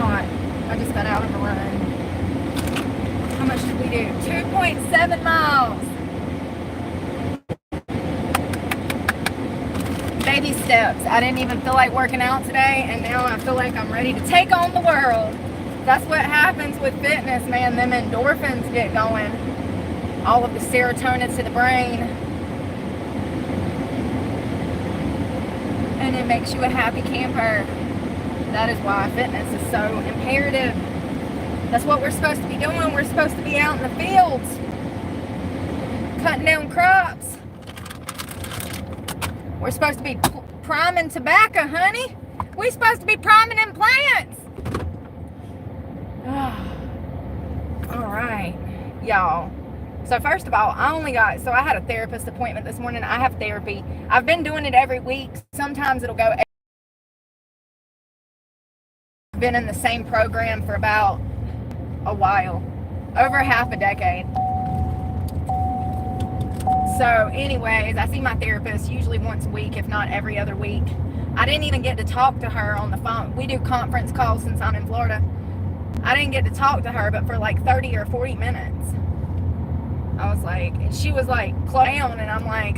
hot. I just got out of a run. How much did we do? 2.7 miles. Baby steps. I didn't even feel like working out today, and now I feel like I'm ready to take on the world. That's what happens with fitness, man. Them endorphins get going. All of the serotonin to the brain. And it makes you a happy camper. That is why fitness is so imperative. That's what we're supposed to be doing. We're supposed to be out in the fields, cutting down crops. We're supposed to be priming tobacco, honey. We're supposed to be priming them plants. All right, y'all. So first of all, I had a therapist appointment this morning. I have therapy. I've been doing it every week. Sometimes it'll go. I've been in the same program for about a while, over half a decade. So anyways, I see my therapist usually once a week, if not every other week. I didn't even get to talk to her on the phone. We do conference calls since I'm in Florida. I didn't get to talk to her, but for like 30 or 40 minutes. I was like, and she was like, close down, and I'm like,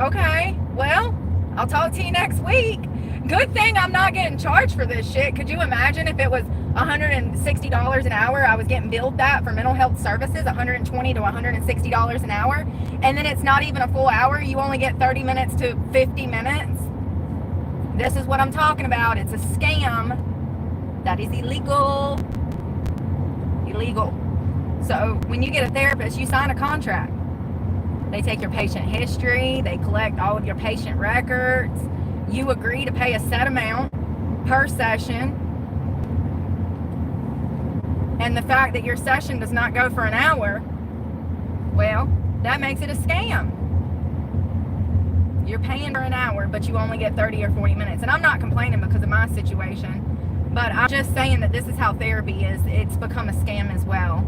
okay, well, I'll talk to you next week. Good thing I'm not getting charged for this shit. Could you imagine if it was $160 an hour? I was getting billed that for mental health services, $120 to $160 an hour. And then it's not even a full hour. You only get 30 minutes to 50 minutes. This is what I'm talking about. It's a scam. That is illegal. Illegal. So when you get a therapist, you sign a contract. They take your patient history. They collect all of your patient records. You agree to pay a set amount per session. And the fact that your session does not go for an hour, well, that makes it a scam. You're paying for an hour, but you only get 30 or 40 minutes. And I'm not complaining because of my situation, but I'm just saying that this is how therapy is. It's become a scam as well.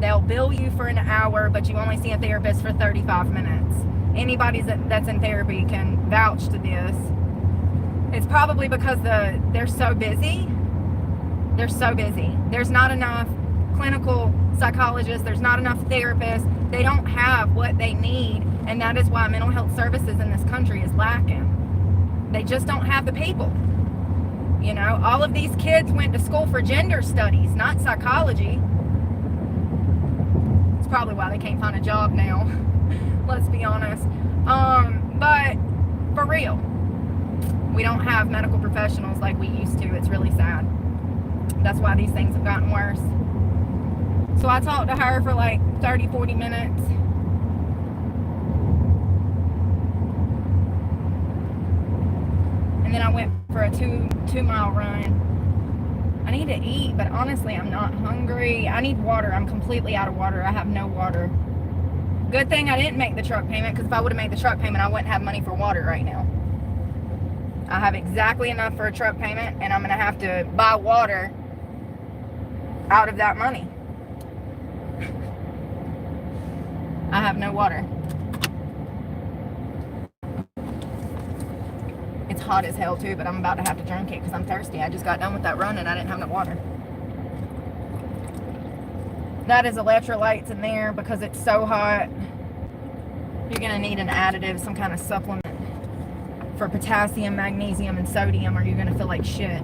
They'll bill you for an hour, but you only see a therapist for 35 minutes. Anybody that's in therapy can vouch to this. It's probably because they're so busy. They're so busy. There's not enough clinical psychologists. There's not enough therapists. They don't have what they need, and that is why mental health services in this country is lacking. They just don't have the people. You know, all of these kids went to school for gender studies, not psychology. It's probably why they can't find a job now. Let's be honest. But for real, we don't have medical professionals like we used to. It's really sad. That's why these things have gotten worse. So I talked to her for like 30, 40 minutes. And then I went for a two mile run. I need to eat, but honestly, I'm not hungry. I need water. I'm completely out of water. I have no water. Good thing I didn't make the truck payment, because if I would have made the truck payment, I wouldn't have money for water right now. I have exactly enough for a truck payment, and I'm going to have to buy water out of that money. I have no water. It's hot as hell too, but I'm about to have to drink it because I'm thirsty. I just got done with that run and I didn't have no water. That is electrolytes in there because it's so hot. You're going to need an additive, some kind of supplement for potassium, magnesium, and sodium, or you're going to feel like shit.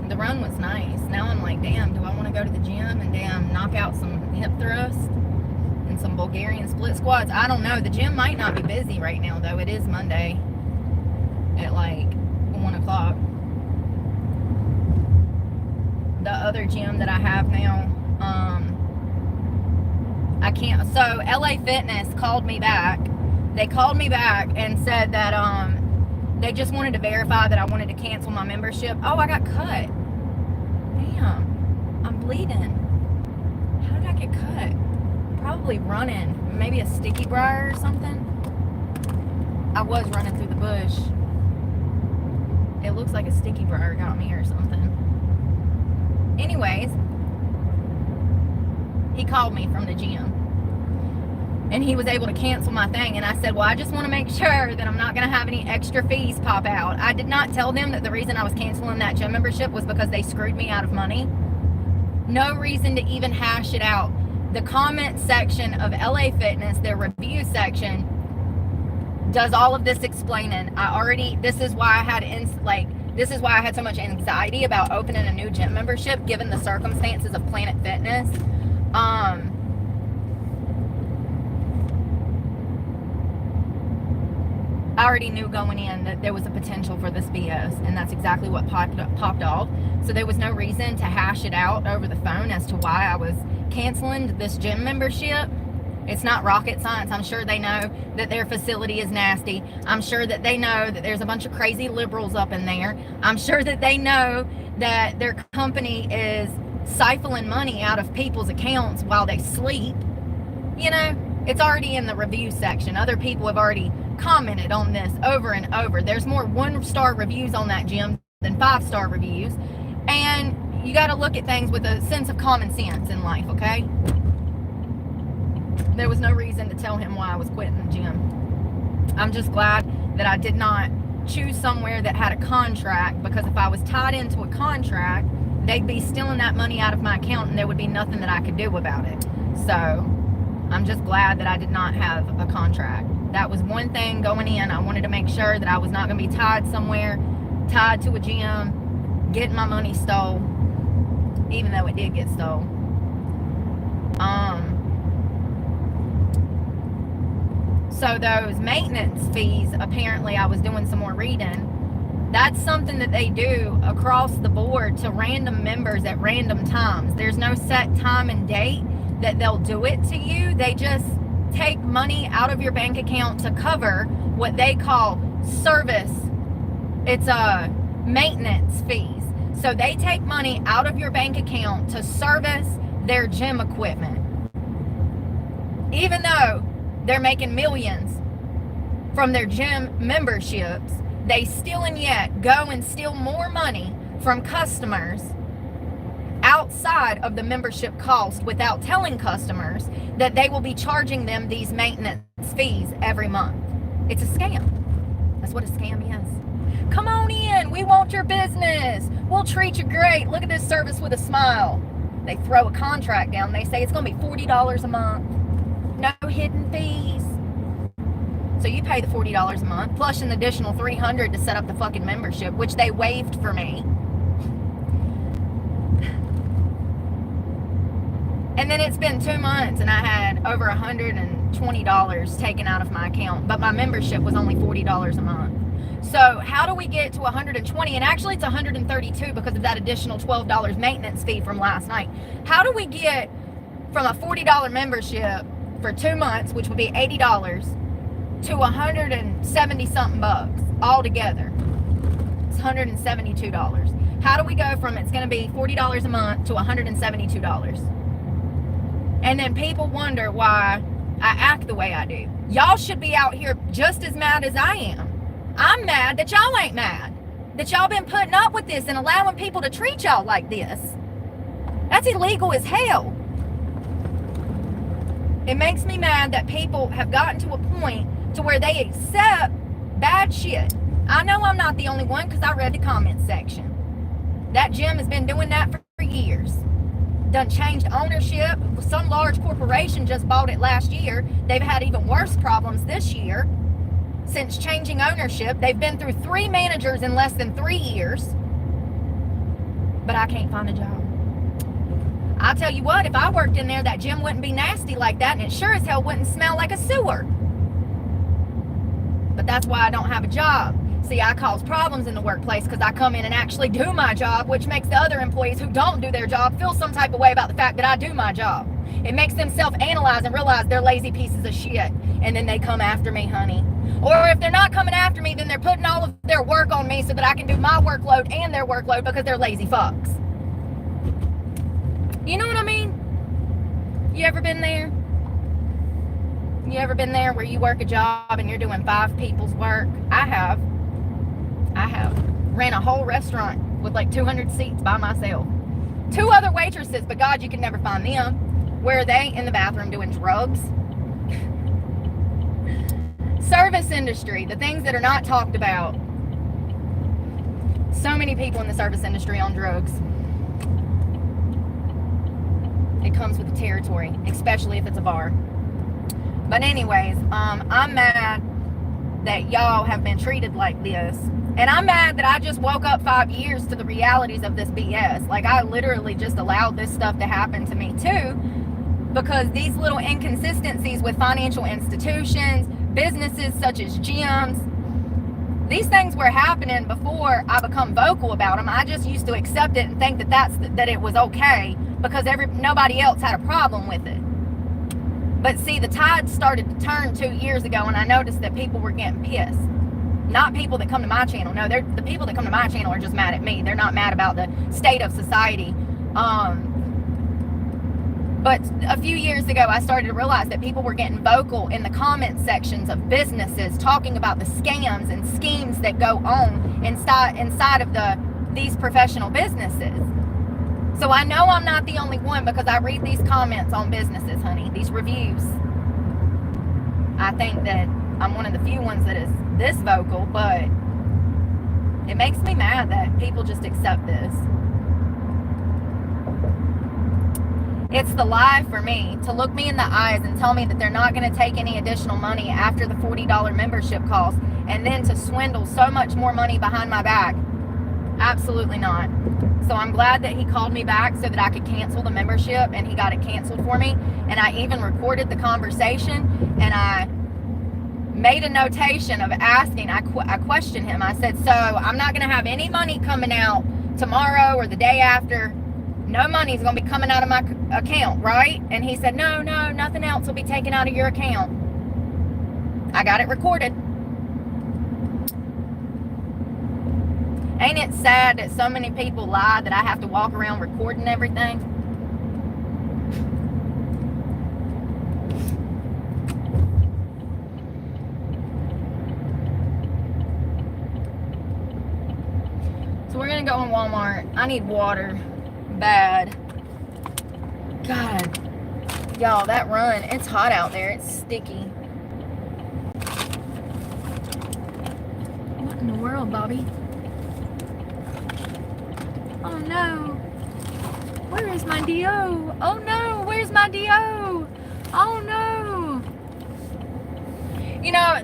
The run was nice. Now I'm like, damn, do I want to go to the gym and damn knock out some hip thrusts and some Bulgarian split squats? I don't know. The gym might not be busy right now, though. It is Monday at like 1 o'clock. The other gym that I have now, I can't. So LA Fitness called me back. They called me back and said that they just wanted to verify that I wanted to cancel my membership. Oh, I got cut. Damn, I'm bleeding. How did I get cut? Probably running. Maybe a sticky briar or something. I was running through the bush. It looks like a sticky burr got me or something. Anyways, he called me from the gym. And he was able to cancel my thing. And I said, well, I just want to make sure that I'm not going to have any extra fees pop out. I did not tell them that the reason I was canceling that gym membership was because they screwed me out of money. No reason to even hash it out. The comment section of LA Fitness, their review section, does all of this explaining. This is why I had so much anxiety about opening a new gym membership given the circumstances of Planet Fitness. I already knew going in that there was a potential for this BS, and that's exactly what popped off. So there was no reason to hash it out over the phone as to why I was canceling this gym membership. It's not rocket science. I'm sure they know that their facility is nasty. I'm sure that they know that there's a bunch of crazy liberals up in there. I'm sure that they know that their company is siphoning money out of people's accounts while they sleep. You know, it's already in the review section. Other people have already commented on this over and over. There's more 1-star reviews on that gym than 5-star reviews. And you got to look at things with a sense of common sense in life, okay? There was no reason to tell him why I was quitting the gym. I'm just glad that I did not choose somewhere that had a contract, because if I was tied into a contract, they'd be stealing that money out of my account and there would be nothing that I could do about it. So I'm just glad that I did not have a contract. That was one thing going in. I wanted to make sure that I was not going to be tied somewhere, tied to a gym, getting my money stole, even though it did get stole. So those maintenance fees, apparently I was doing some more reading. That's something that they do across the board to random members at random times. There's no set time and date that they'll do it to you. They just take money out of your bank account to cover what they call service. It's maintenance fees. So they take money out of your bank account to service their gym equipment. Even though they're making millions from their gym memberships, they still and yet go and steal more money from customers outside of the membership cost without telling customers that they will be charging them these maintenance fees every month. It's a scam. That's what a scam is. Come on in. We want your business. We'll treat you great. Look at this service with a smile. They throw a contract down. They say it's going to be $40 a month. No hidden fees. So you pay the $40 a month plus an additional $300 to set up the fucking membership, which they waived for me. And then it's been 2 months and I had over $120 taken out of my account, but my membership was only $40 a month. So how do we get to 120? And actually it's 132 because of that additional $12 maintenance fee from last night. How do we get from a $40 membership for 2 months, which would be $80, to 170 something bucks altogether? It's $172. How do we go from it's going to be $40 a month to $172? And then people wonder why I act the way I do. Y'all should be out here just as mad as I am. I'm mad that y'all ain't mad. That y'all been putting up with this and allowing people to treat y'all like this. That's illegal as hell. It makes me mad that people have gotten to a point to where they accept bad shit. I know I'm not the only one because I read the comment section. That gym has been doing that for years. Done changed ownership. Some large corporation just bought it last year. They've had even worse problems this year. Since changing ownership, they've been through 3 managers in less than 3 years. But I can't find a job. I'll tell you what, if I worked in there, that gym wouldn't be nasty like that, and it sure as hell wouldn't smell like a sewer. But that's why I don't have a job. See, I cause problems in the workplace because I come in and actually do my job, which makes the other employees who don't do their job feel some type of way about the fact that I do my job. It makes them self-analyze and realize they're lazy pieces of shit. And then they come after me, honey. Or if they're not coming after me, then they're putting all of their work on me so that I can do my workload and their workload because they're lazy fucks. You know what I mean? You ever been there? You ever been there where you work a job and you're doing 5 people's work? I have. Ran a whole restaurant with like 200 seats by myself. 2 other waitresses, but God, you can never find them. Where are they? In the bathroom doing drugs. Service industry, the things that are not talked about. So many people in the service industry on drugs. It comes with the territory, especially if it's a bar. But anyways, I'm mad that y'all have been treated like this. And I'm mad that I just woke up 5 years to the realities of this BS. Like, I literally just allowed this stuff to happen to me too, because these little inconsistencies with financial institutions, businesses such as gyms, these things were happening before I become vocal about them. I just used to accept it and think that it was okay because nobody else had a problem with it. But see, the tide started to turn 2 years ago, and I noticed that people were getting pissed. Not people that come to my channel. No, the people that come to my channel are just mad at me. They're not mad about the state of society. But a few years ago, I started to realize that people were getting vocal in the comment sections of businesses, talking about the scams and schemes that go on inside of these professional businesses. So I know I'm not the only one, because I read these comments on businesses, honey, these reviews. I think that I'm one of the few ones that is this vocal, but it makes me mad that people just accept this. It's the lie for me to look me in the eyes and tell me that they're not going to take any additional money after the $40 membership cost, and then to swindle so much more money behind my back. Absolutely not. So I'm glad that he called me back so that I could cancel the membership, and he got it canceled for me. And I even recorded the conversation, and I made a notation of asking. I questioned him. I said, so I'm not going to have any money coming out tomorrow or the day after. No money's going to be coming out of my account, right? And he said, no, nothing else will be taken out of your account. I got it recorded. Ain't it sad that so many people lie that I have to walk around recording everything? So we're going to go in Walmart. I need water. Bad. God. Y'all, that run, it's hot out there. It's sticky. What in the world, Bobby? Oh no. Where is my DO? Oh no, where's my DO? Oh no. You know,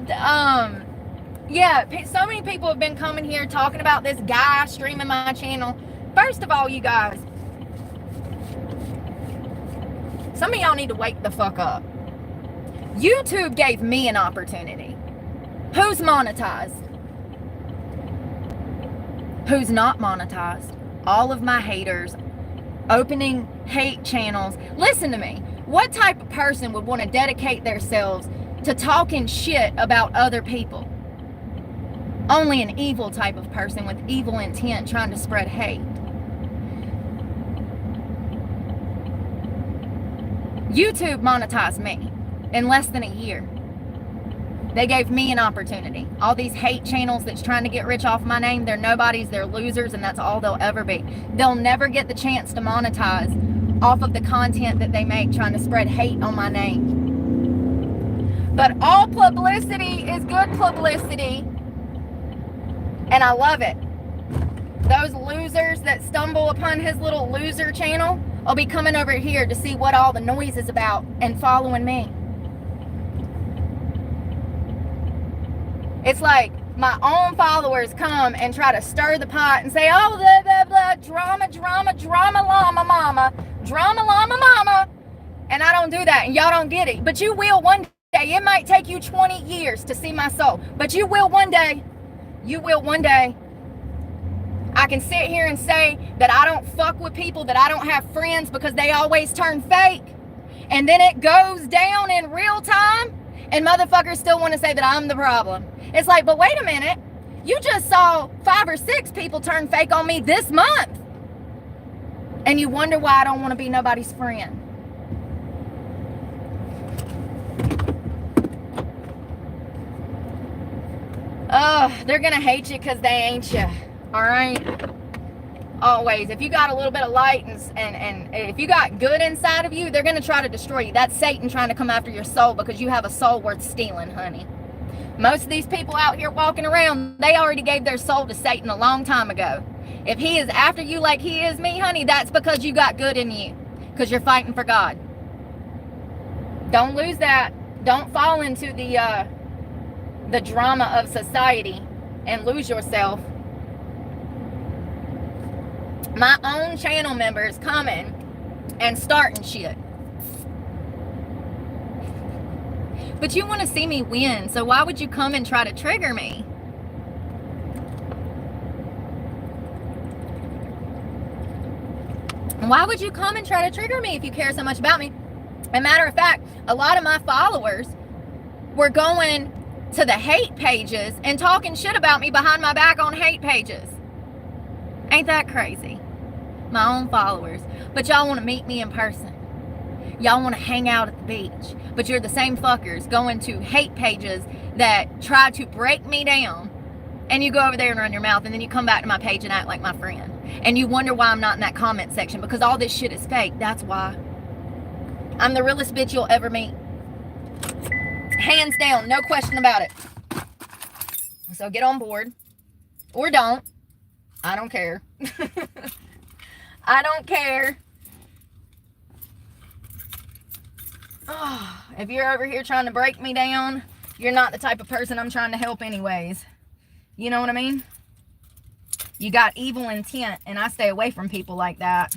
yeah, so many people have been coming here talking about this guy streaming my channel. First of all, you guys, some of y'all need to wake the fuck up. YouTube gave me an opportunity. Who's monetized? Who's not monetized? All of my haters, opening hate channels. Listen to me. What type of person would want to dedicate themselves to talking shit about other people? Only an evil type of person with evil intent trying to spread hate. YouTube monetized me in less than a year. They gave me an opportunity. All these hate channels that's trying to get rich off my name, they're nobodies, they're losers, and that's all they'll ever be. They'll never get the chance to monetize off of the content that they make trying to spread hate on my name. But all publicity is good publicity, and I love it. Those losers that stumble upon his little loser channel will be coming over here to see what all the noise is about and following me. It's like my own followers come and try to stir the pot and say, oh, blah, blah, blah, drama, llama, mama, drama, llama, mama. And I don't do that, and y'all don't get it. But you will one day. It might take you 20 years to see my soul, but you will one day. You will one day. I can sit here and say that I don't fuck with people, that I don't have friends because they always turn fake. And then it goes down in real time, and motherfuckers still want to say that I'm the problem. It's like, but wait a minute. You just saw 5 or 6 people turn fake on me this month. And you wonder why I don't want to be nobody's friend. They're going to hate you because they ain't you. All right? Always. If you got a little bit of light and if you got good inside of you, they're going to try to destroy you. That's Satan trying to come after your soul because you have a soul worth stealing, honey. Most of these people out here walking around, they already gave their soul to Satan a long time ago. If he is after you like he is me, honey, that's because you got good in you. Because you're fighting for God. Don't lose that. Don't fall into the drama of society and lose yourself. My own channel members coming and starting shit. But you want to see me win, so why would you come and try to trigger me? Why would you come and try to trigger me if you care so much about me? As a matter of fact, a lot of my followers were going to the hate pages and talking shit about me behind my back on hate pages. Ain't that crazy? My own followers. But y'all want to meet me in person. Y'all want to hang out at the beach. But you're the same fuckers going to hate pages that try to break me down. And you go over there and run your mouth. And then you come back to my page and act like my friend. And you wonder why I'm not in that comment section. Because all this shit is fake. That's why. I'm the realest bitch you'll ever meet. Hands down. No question about it. So get on board. Or don't. I don't care. I don't care. Oh, if you're over here trying to break me down, you're not the type of person I'm trying to help anyways. You know what I mean? You got evil intent, and I stay away from people like that.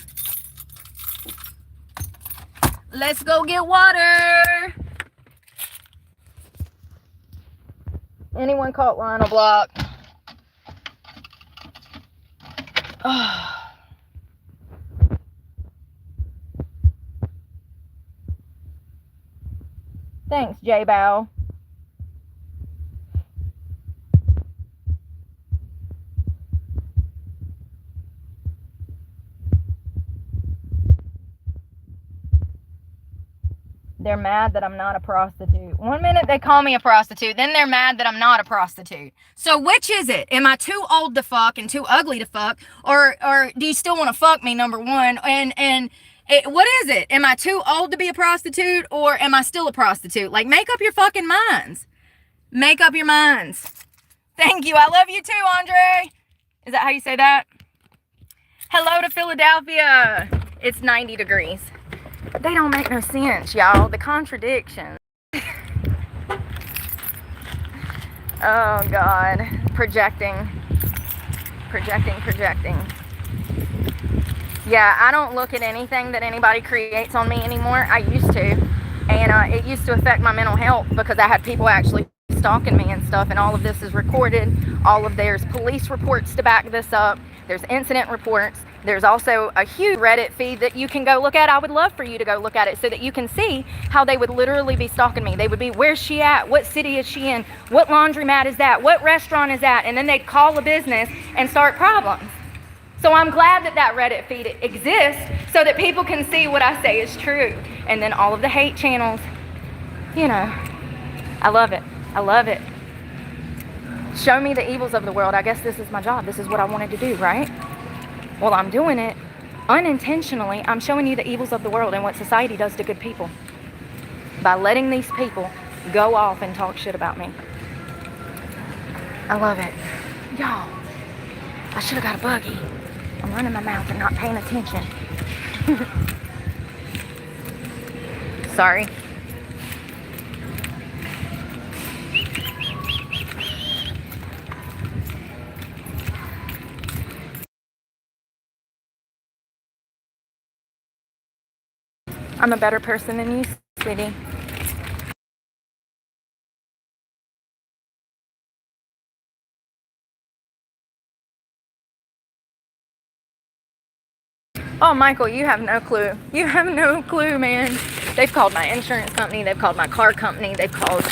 Let's go get water. Anyone caught Lionel Block? Oh. Thanks, J-Bow. They're mad that I'm not a prostitute. 1 minute they call me a prostitute, then they're mad that I'm not a prostitute. So which is it? Am I too old to fuck and too ugly to fuck? Or do you still want to fuck me, number one? What is it? Am I too old to be a prostitute, or am I still a prostitute? Like, make up your fucking minds. Make up your minds. Thank you. I love you too, Andre. Is that how you say that? Hello to Philadelphia. It's 90 degrees. They don't make no sense, y'all. The contradictions. Oh, God. Projecting. Yeah, I don't look at anything that anybody creates on me anymore. I used to. And it used to affect my mental health because I had people actually stalking me and stuff. And all of this is recorded. There's police reports to back this up. There's incident reports. There's also a huge Reddit feed that you can go look at. I would love for you to go look at it so that you can see how they would literally be stalking me. They would be, where's she at? What city is she in? What laundromat is that? What restaurant is that? And then they'd call a business and start problems. So I'm glad that that Reddit feed exists so that people can see what I say is true. And then all of the hate channels, you know, I love it. I love it. Show me the evils of the world. I guess this is my job. This is what I wanted to do, right? Well, I'm doing it unintentionally. I'm showing you the evils of the world and what society does to good people by letting these people go off and talk shit about me. I love it. Y'all, I should have got a buggy. I'm running my mouth and not paying attention. Sorry. I'm a better person than you, sweetie. Oh, Michael, you have no clue. You have no clue, man. They've called my insurance company. They've called my car company. They've called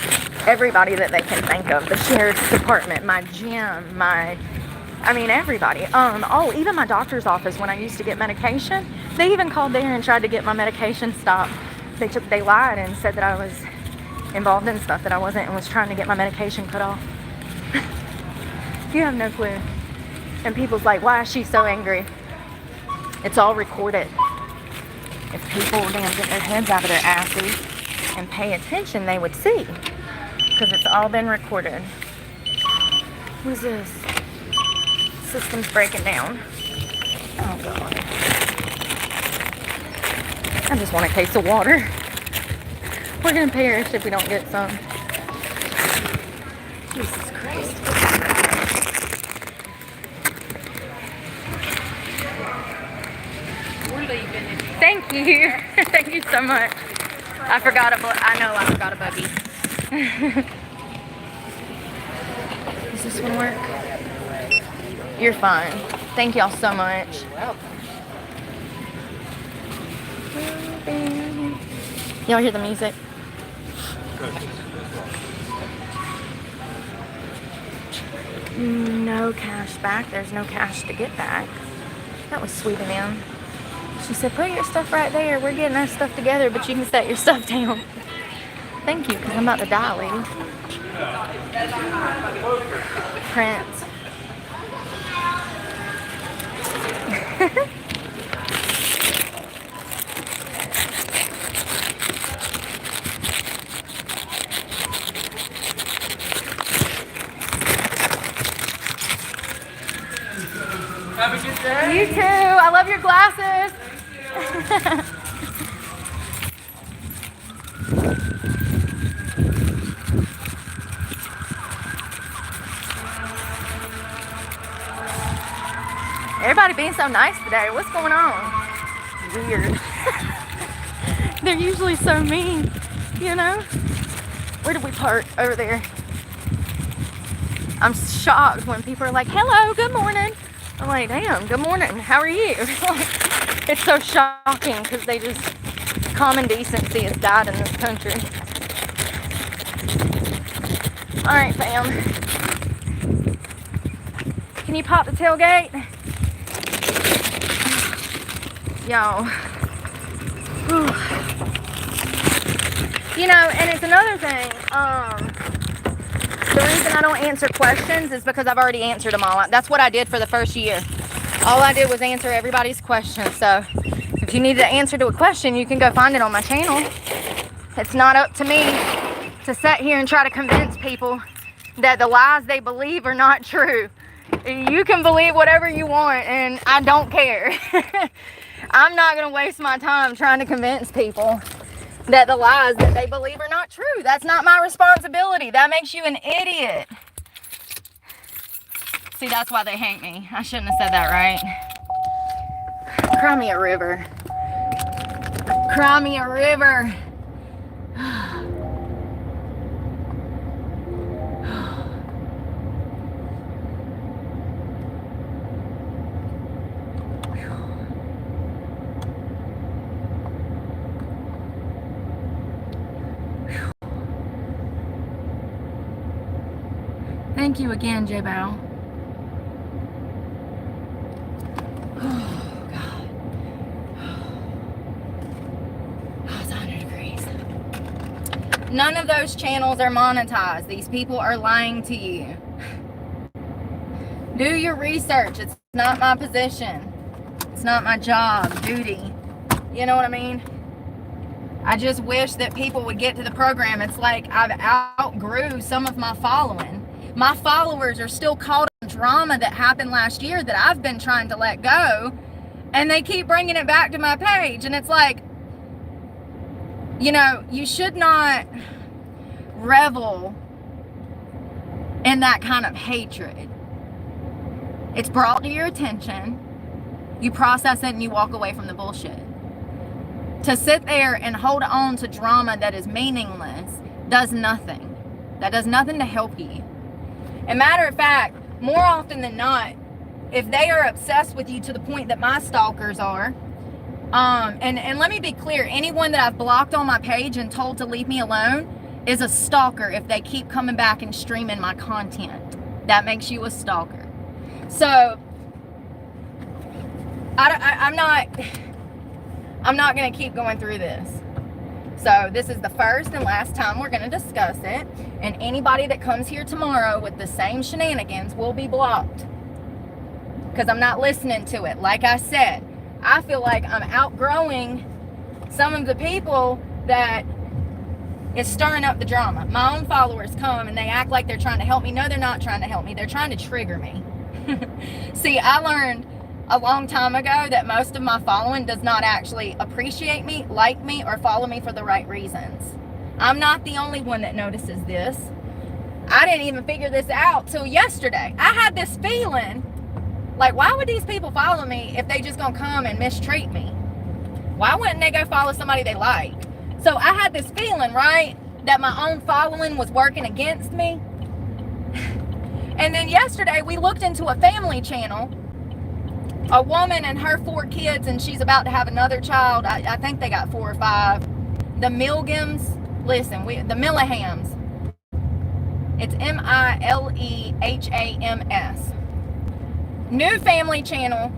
everybody that they can think of. The sheriff's department, my gym, everybody. Even my doctor's office when I used to get medication. They even called there and tried to get my medication stopped. They lied and said that I was involved in stuff that I wasn't and was trying to get my medication cut off. You have no clue. And people's like, why is she so angry? It's all recorded. If people damn get their heads out of their asses and pay attention, they would see. Because it's all been recorded. Who's this? System's breaking down. Oh God. I just want a case of water. We're gonna perish if we don't get some. Jesus Christ. We're leaving. Thank you. Thank you so much. I forgot a buggy. Does this one work? You're fine. Thank y'all so much. Y'all hear the music? No cash back. There's no cash to get back. That was sweet of them. She said, put your stuff right there. We're getting our stuff together, but you can set your stuff down. Thank you, because I'm about to die, lady. Print. Have a good day. You too. I love your glasses. Everybody being so nice today. What's going on? Weird. They're usually so mean, you know? Where did we park? Over there. I'm shocked when people are like, hello, good morning. I'm like, damn, good morning. How are you? It's so shocking because they just, common decency has died in this country. All right, fam. Can you pop the tailgate? Y'all. You know, and it's another thing. The reason I don't answer questions is because I've already answered them all. That's what I did for the first year. All I did was answer everybody's questions. So if you need the answer to a question, you can go find it on my channel. It's not up to me to sit here and try to convince people that the lies they believe are not true. You can believe whatever you want, and I don't care. I'm not going to waste my time trying to convince people that the lies that they believe are not true. That's not my responsibility. That makes you an idiot. See, that's why they hate me. I shouldn't have said that, right? Cry me a river. Cry me a river. Thank you again, J Bow. Oh, God. Oh, it's 100 degrees. None of those channels are monetized. These people are lying to you. Do your research. It's not my position. It's not my job, duty. You know what I mean? I just wish that people would get to the program. It's like I've outgrew some of my following. My followers are still caught on drama that happened last year that I've been trying to let go, and they keep bringing it back to my page. And it's like, you know, you should not revel in that kind of hatred. It's brought to your attention, you process it, and you walk away from the bullshit. To sit there and hold on to drama that is meaningless does nothing. That does nothing to help you. And matter of fact, more often than not, if they are obsessed with you to the point that my stalkers are, and let me be clear, anyone that I've blocked on my page and told to leave me alone is a stalker if they keep coming back and streaming my content. That makes you a stalker. So, I'm not going to keep going through this. So this is the first and last time we're going to discuss it. And anybody that comes here tomorrow with the same shenanigans will be blocked. because I'm not listening to it. Like I said, I feel like I'm outgrowing some of the people that is stirring up the drama. My own followers come and they act like they're trying to help me. No, they're not trying to help me. They're trying to trigger me. See, I learned a long time ago that most of my following does not actually appreciate me, like me, or follow me for the right reasons. I'm not the only one that notices this. I didn't even figure this out till yesterday. I had this feeling, like, why would these people follow me if they just gonna come and mistreat me? Why wouldn't they go follow somebody they like? So I had this feeling, right, that my own following was working against me. And then yesterday we looked into a family channel, a woman and her 4 kids, and she's about to have another child. I think they got 4 or 5. The Milgams, listen, the Millihams. It's Milehams. New family channel.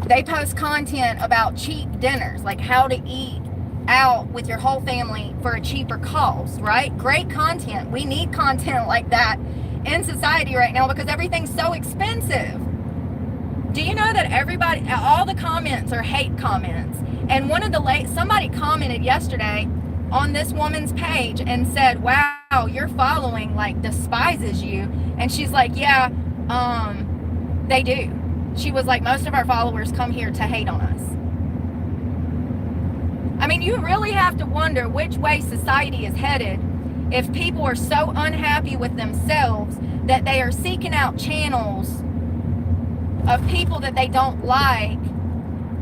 They post content about cheap dinners, like how to eat out with your whole family for a cheaper cost, right? Great content. We need content like that in society right now because everything's so expensive. Do you know that everybody, all the comments are hate comments? And one of the somebody commented yesterday on this woman's page and said, wow, your following like despises you. And she's like, yeah, they do. She was like, most of our followers come here to hate on us. I mean, you really have to wonder which way society is headed if people are so unhappy with themselves that they are seeking out channels of people that they don't like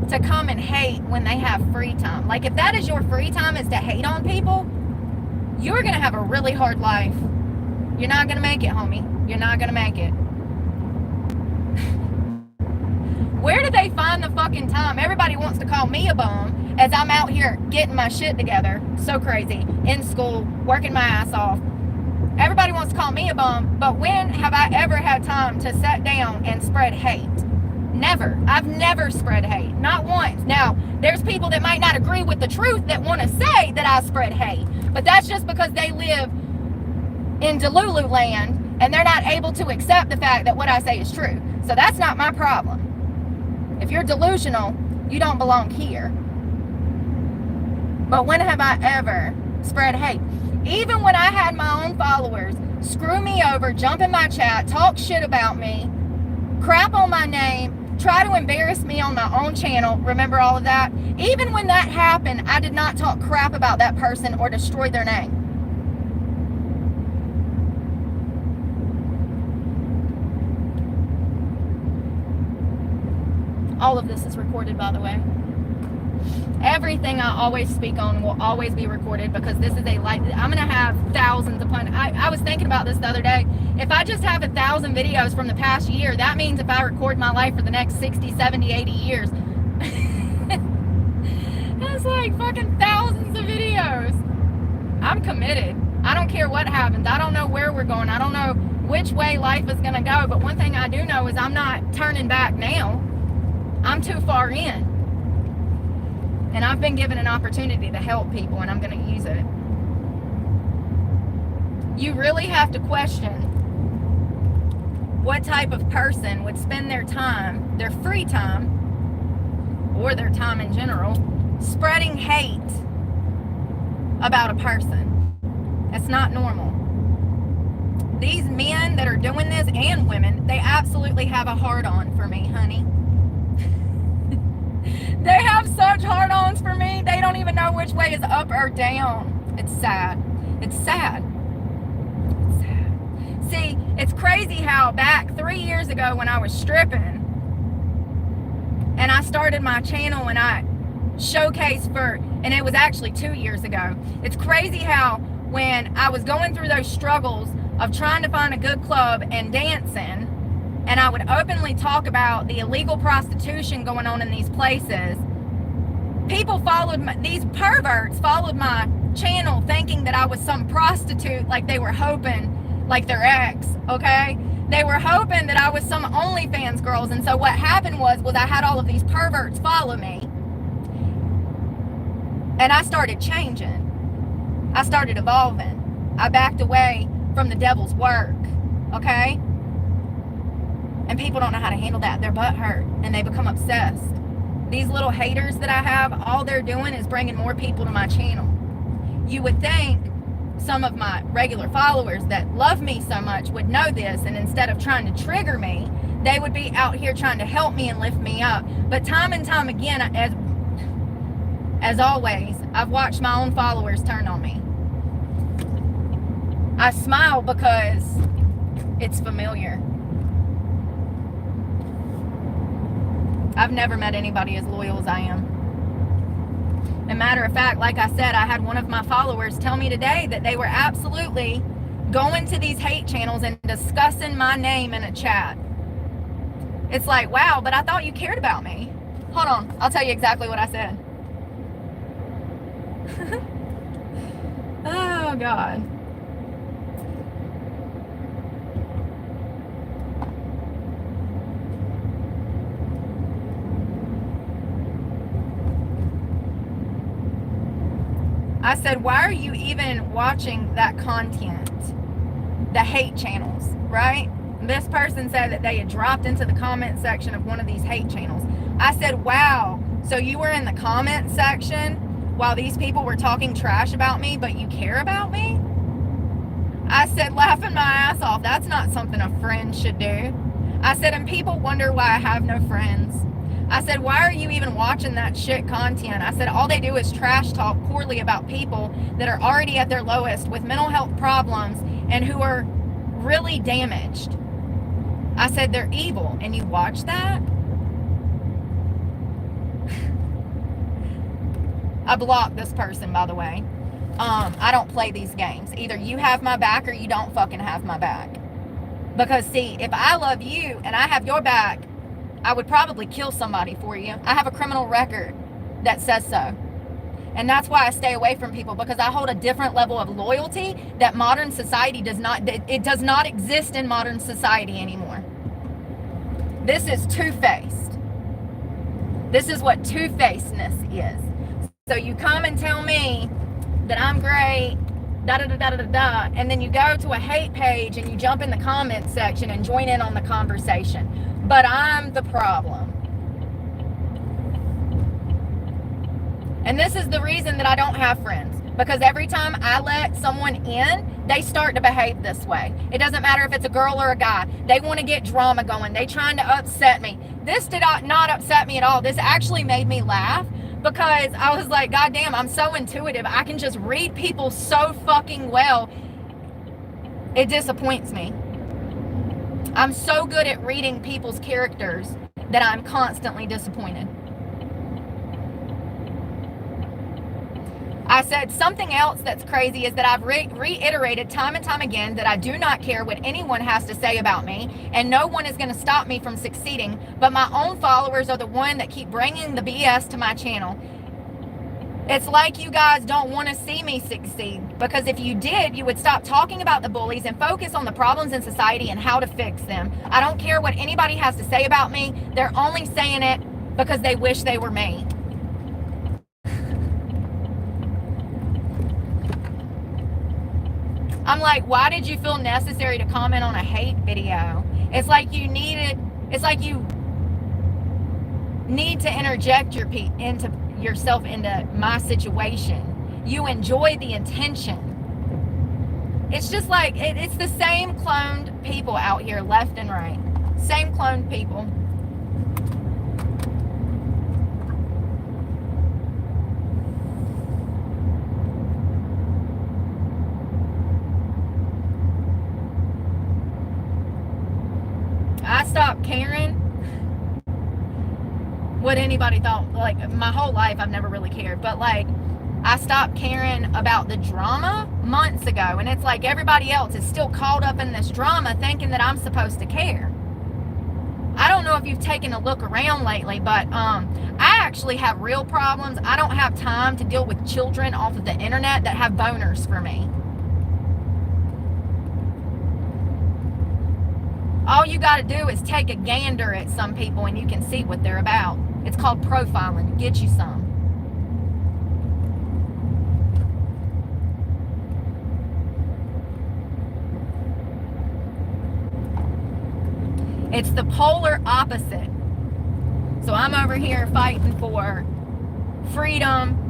to come and hate when they have free time. Like, if that is your free time, is to hate on people, you're going to have a really hard life. You're not going to make it, homie. You're not going to make it. Where do they find the fucking time? Everybody wants to call me a bum as I'm out here getting my shit together. So crazy. In school, working my ass off. Everybody wants to call me a bum, but when have I ever had time to sit down and spread hate? Never. I've never spread hate. Not once. Now, there's people that might not agree with the truth that want to say that I spread hate, but that's just because they live in Delulu land and they're not able to accept the fact that what I say is true. So that's not my problem. If you're delusional, you don't belong here. But when have I ever spread hate? Even when I had my own followers screw me over, jump in my chat, talk shit about me, crap on my name, try to embarrass me on my own channel, remember all of that? Even when that happened, I did not talk crap about that person or destroy their name. All of this is recorded, by the way. Everything I always speak on will always be recorded because this is I'm going to have thousands upon, I was thinking about this the other day. If I just have 1,000 videos from the past year, that means if I record my life for the next 60, 70, 80 years, that's like fucking thousands of videos. I'm committed. I don't care what happens. I don't know where we're going. I don't know which way life is going to go. But one thing I do know is I'm not turning back now. I'm too far in. And I've been given an opportunity to help people, and I'm going to use it. You really have to question what type of person would spend their time, their free time, or their time in general, spreading hate about a person. That's not normal. These men that are doing this, and women, they absolutely have a hard-on for me, honey. They have such hard-ons for me, they don't even know which way is up or down. It's sad. It's sad. It's sad. See, it's crazy how back 3 years ago when I was stripping, and I started my channel and I showcased and it was actually 2 years ago. It's crazy how when I was going through those struggles of trying to find a good club and dancing, and I would openly talk about the illegal prostitution going on in these places, people these perverts followed my channel thinking that I was some prostitute, like they were hoping, like their ex, okay? They were hoping that I was some OnlyFans girls, and so what happened was I had all of these perverts follow me, and I started changing. I started evolving. I backed away from the devil's work, okay? And people don't know how to handle that. Their butt hurt and they become obsessed. These little haters that I have, all they're doing is bringing more people to my channel. You would think some of my regular followers that love me so much would know this, and instead of trying to trigger me, they would be out here trying to help me and lift me up. But time and time again, as always, I've watched my own followers turn on me. I smile because it's familiar. I've never met anybody as loyal as I am. As a matter of fact, like I said, I had one of my followers tell me today that they were absolutely going to these hate channels and discussing my name in a chat. It's like, wow, but I thought you cared about me. Hold on, I'll tell you exactly what I said. Oh, God. I said, why are you even watching that content? The hate channels, right? This person said that they had dropped into the comment section of one of these hate channels. I said, wow, so you were in the comment section while these people were talking trash about me, but you care about me? I said, laughing my ass off. That's not something a friend should do. I said, and people wonder why I have no friends. I said, why are you even watching that shit content? I said, all they do is trash talk poorly about people that are already at their lowest with mental health problems and who are really damaged. I said, they're evil. And you watch that? I blocked this person, by the way. I don't play these games. Either you have my back or you don't fucking have my back. Because, see, if I love you and I have your back, I would probably kill somebody for you. I have a criminal record that says so. And that's why I stay away from people, because I hold a different level of loyalty that modern society does not, it does not exist in modern society anymore. This is two-faced. This is what two-facedness is. So you come and tell me that I'm great, da-da-da-da-da-da, and then you go to a hate page and you jump in the comment section and join in on the conversation. But I'm the problem. And this is the reason that I don't have friends. Because every time I let someone in, they start to behave this way. It doesn't matter if it's a girl or a guy. They want to get drama going. They trying to upset me. This did not upset me at all. This actually made me laugh, because I was like, God damn, I'm so intuitive. I can just read people so fucking well. It disappoints me. I'm so good at reading people's characters that I'm constantly disappointed. I said something else that's crazy is that I've reiterated time and time again that I do not care what anyone has to say about me, and no one is going to stop me from succeeding, but my own followers are the one that keep bringing the BS to my channel. It's like you guys don't want to see me succeed, because if you did, you would stop talking about the bullies and focus on the problems in society and how to fix them. I don't care what anybody has to say about me. They're only saying it because they wish they were me. I'm like, why did you feel necessary to comment on a hate video? It's like you need to interject yourself into my situation. You enjoy the intention. It's just like, it's the same cloned people out here, left and right. Same cloned people. I stopped caring what anybody thought. Like, my whole life I've never really cared, but like, I stopped caring about the drama months ago, and it's like everybody else is still caught up in this drama thinking that I'm supposed to care. I don't know if you've taken a look around lately, but I actually have real problems. I don't have time to deal with children off of the internet that have boners for me. All you got to do is take a gander at some people and you can see what they're about. It's called profiling. Get you some. It's the polar opposite. So I'm over here fighting for freedom,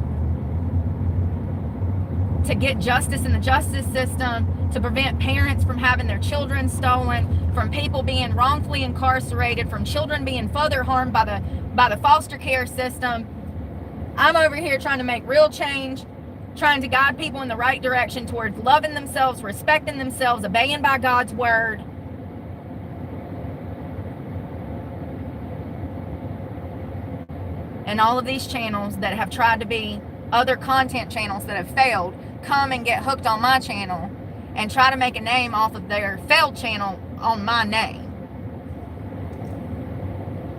to get justice in the justice system, to prevent parents from having their children stolen, from people being wrongfully incarcerated, from children being further harmed by the foster care system. I'm over here trying to make real change, trying to guide people in the right direction towards loving themselves, respecting themselves, obeying by God's word. And all of these channels that have tried to be other content channels that have failed come and get hooked on my channel and try to make a name off of their failed channel on my name.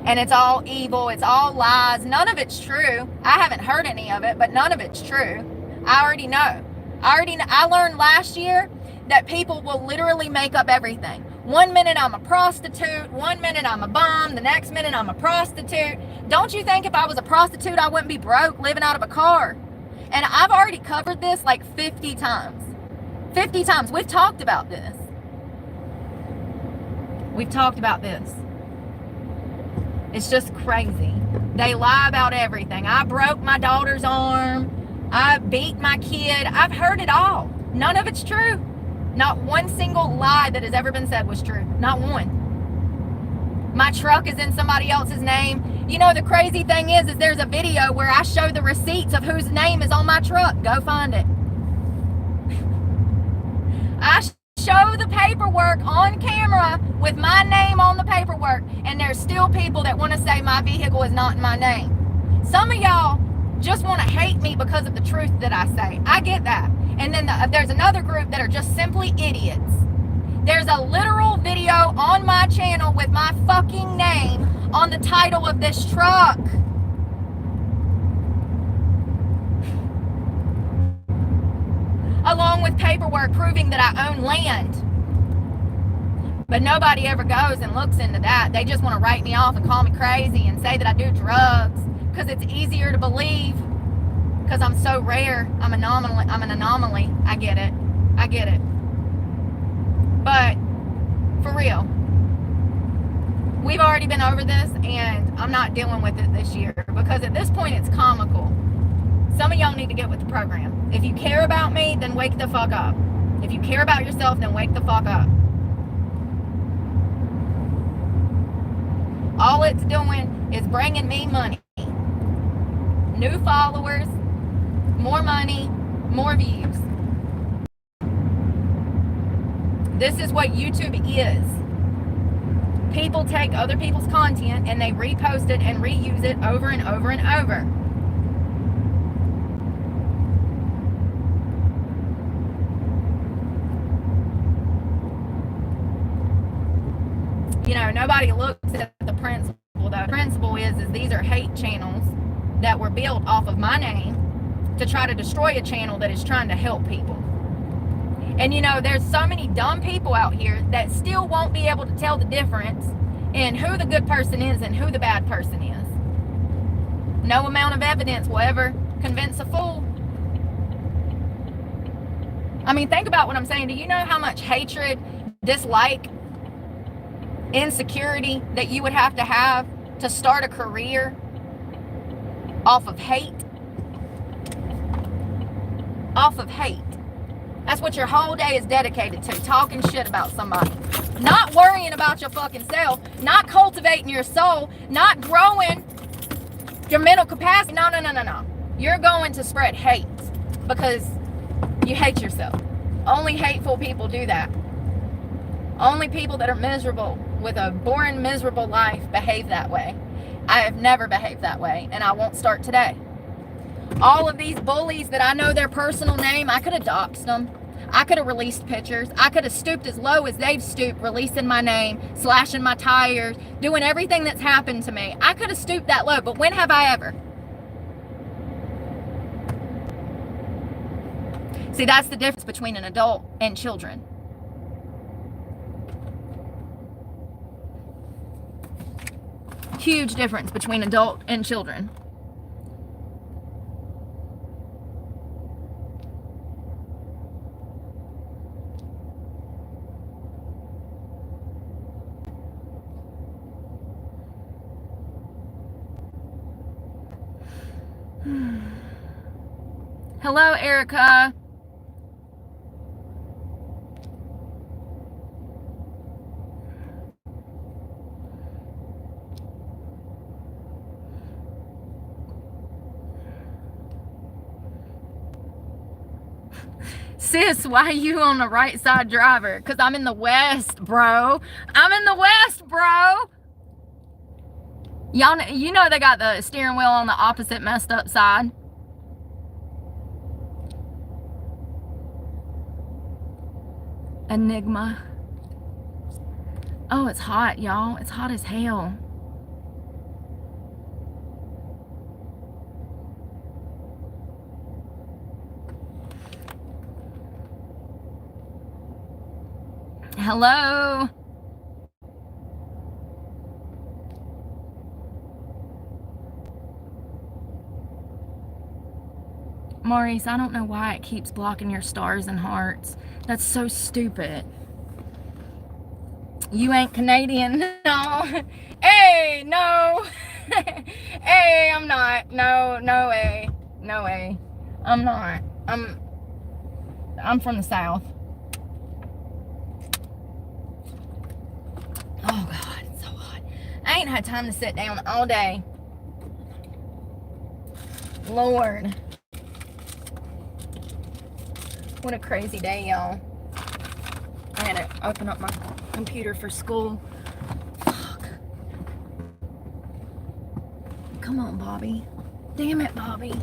And it's all evil, it's all lies, none of it's true. I haven't heard any of it, but none of it's true. I already know. I learned last year that people will literally make up everything. One minute I'm a prostitute, one minute I'm a bum, the next minute I'm a prostitute. Don't you think if I was a prostitute I wouldn't be broke living out of a car? And I've already covered this like 50 times. 50 times. We've talked about this. We've talked about this. It's just crazy. They lie about everything. I broke my daughter's arm. I beat my kid. I've heard it all. None of it's true. Not one single lie that has ever been said was true. Not one. My truck is in somebody else's name. You know, the crazy thing is there's a video where I show the receipts of whose name is on my truck. Go find it. I show the paperwork on camera with my name on the paperwork, and there's still people that want to say my vehicle is not in my name. Some of y'all just want to hate me because of the truth that I say. I get that. And then there's another group that are just simply idiots. There's a literal video on my channel with my fucking name on the title of this truck. Along with paperwork proving that I own land. But nobody ever goes and looks into that. They just want to write me off and call me crazy and say that I do drugs because it's easier to believe because I'm so rare. I'm an anomaly. I get it. But for real, we've already been over this, and I'm not dealing with it this year because at this point it's comical. Some of y'all need to get with the program. If you care about me, then wake the fuck up. If you care about yourself, then wake the fuck up. All it's doing is bringing me money. New followers, more money, more views. This is what YouTube is. People take other people's content and they repost it and reuse it over and over and over. You know, nobody looks at the principle. The principle is these are hate channels that were built off of my name to try to destroy a channel that is trying to help people. And you know, there's so many dumb people out here that still won't be able to tell the difference in who the good person is and who the bad person is. No amount of evidence will ever convince a fool. I mean, think about what I'm saying. Do you know how much hatred, dislike, insecurity that you would have to start a career off of hate? Off of hate. That's what your whole day is dedicated to, talking shit about somebody. Not worrying about your fucking self, not cultivating your soul, not growing your mental capacity. No. You're going to spread hate because you hate yourself. Only hateful people do that. Only people that are miserable with a boring, miserable life behave that way. I have never behaved that way, and I won't start today. All of these bullies that I know their personal name, I could have doxed them. I could have released pictures. I could have stooped as low as they've stooped, releasing my name, slashing my tires, doing everything that's happened to me. I could have stooped that low, but when have I ever? See, that's the difference between an adult and children. Huge difference between adult and children. Hello, Erica. Sis, why you on the right side driver? Because I'm in the west, bro. I'm in the west, bro. Y'all, you know they got the steering wheel on the opposite messed up side. Enigma. Oh, it's hot, y'all. It's hot as hell. Hello. Maurice, I don't know why it keeps blocking your stars and hearts. That's so stupid. You ain't Canadian, no. Hey, no. Hey, I'm not. No, no way. No way. I'm not. I'm from the South. Oh God, it's so hot. I ain't had time to sit down all day. Lord. What a crazy day, y'all. I had to open up my computer for school. Fuck. Come on, Bobby. Damn it, Bobby.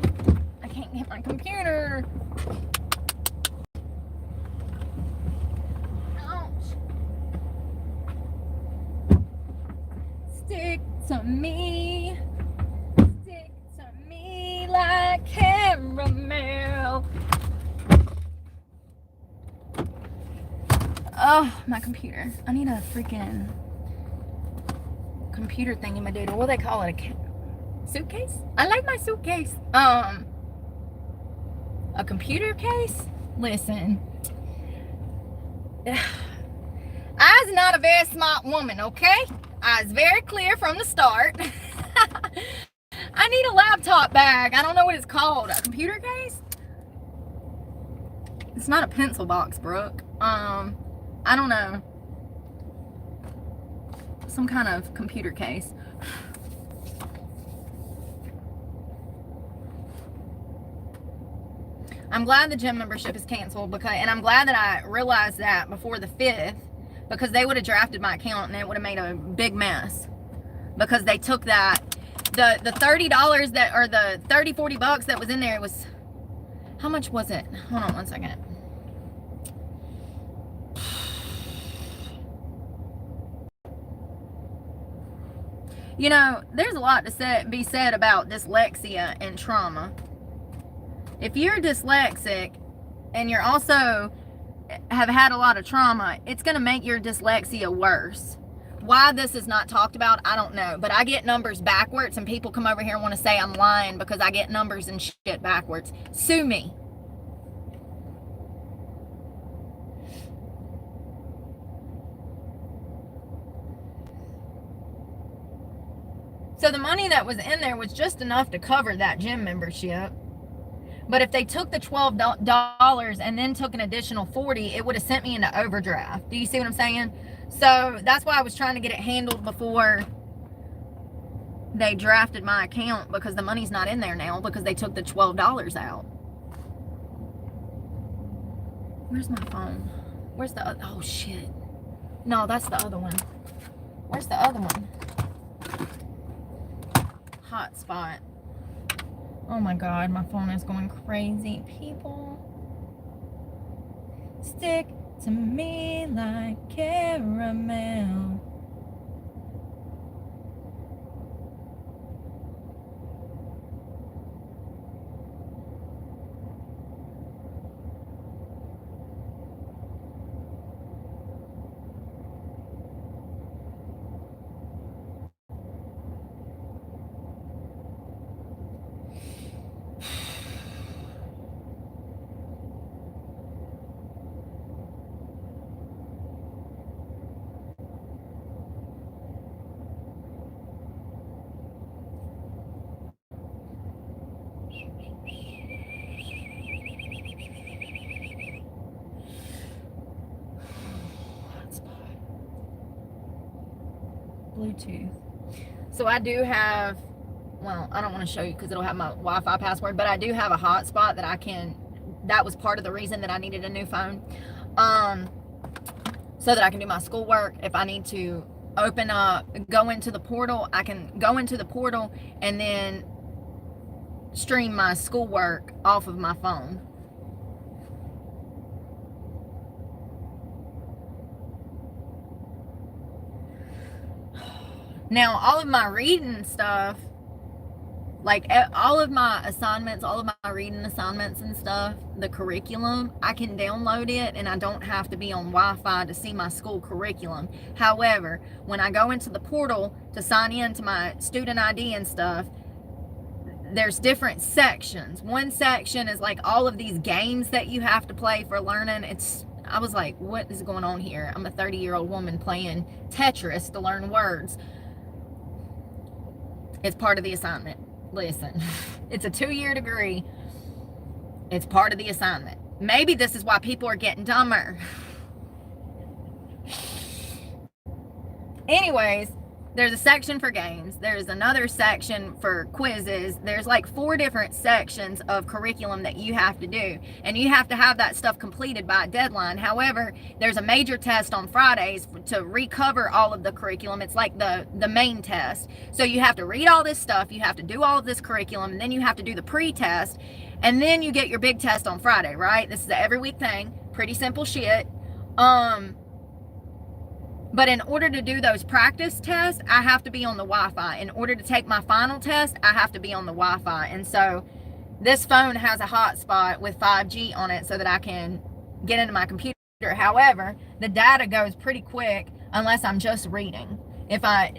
I can't get my computer. Ouch. Stick to me. Stick to me like caramel. Oh, my computer. I need a freaking computer thingy-ma-doodle. What do they call it? A suitcase? I like my suitcase. A computer case? Listen. I was not a very smart woman, okay? I was very clear from the start. I need a laptop bag. I don't know what it's called. A computer case? It's not a pencil box, Brooke. I don't know. Some kind of computer case. I'm glad the gym membership is canceled and I'm glad that I realized that before the 5th, because they would have drafted my account and it would have made a big mess, because they took that the $30 that, or the 40 bucks that was in there. It was, how much was it? Hold on one second. You know, there's a lot to be said about dyslexia and trauma. If you're dyslexic and you're also have had a lot of trauma, it's going to make your dyslexia worse. Why this is not talked about, I don't know. But I get numbers backwards, and people come over here and want to say I'm lying because I get numbers and shit backwards. Sue me. So the money that was in there was just enough to cover that gym membership. But if they took the $12 and then took an additional $40, it would have sent me into overdraft. Do you see what I'm saying? So that's why I was trying to get it handled before they drafted my account, because the money's not in there now because they took the $12 out. Where's my phone? Where's the other? Oh, shit. No, that's the other one. Where's the other one? Hotspot. Oh my God, my phone is going crazy. People, stick to me like caramel. Bluetooth. So I do have, well, I don't want to show you because it'll have my Wi-Fi password, but I do have a hotspot that I can, that was part of the reason that I needed a new phone. So that I can do my schoolwork. If I need to open up, go into the portal, I can go into the portal and then stream my schoolwork off of my phone. Now, all of my reading stuff, like all of my assignments, all of my reading assignments and stuff, the curriculum, I can download it and I don't have to be on Wi-Fi to see my school curriculum. However, when I go into the portal to sign in to my student ID and stuff, there's different sections. One section is like all of these games that you have to play for learning. I was like, what is going on here? I'm a 30-year-old woman playing Tetris to learn words. It's part of the assignment. Listen, it's a 2-year degree. It's part of the assignment. Maybe this is why people are getting dumber. Anyways, there's a section for games. There's another section for quizzes. There's like 4 different sections of curriculum that you have to do. And you have to have that stuff completed by a deadline. However, there's a major test on Fridays to recover all of the curriculum. It's like the main test. So you have to read all this stuff. You have to do all of this curriculum. And then you have to do the pre-test. And then you get your big test on Friday, right? This is an every week thing. Pretty simple shit. But in order to do those practice tests, I have to be on the Wi-Fi. In order to take my final test, I have to be on the Wi-Fi. And so this phone has a hotspot with 5G on it so that I can get into my computer. However, the data goes pretty quick unless I'm just reading. If I'm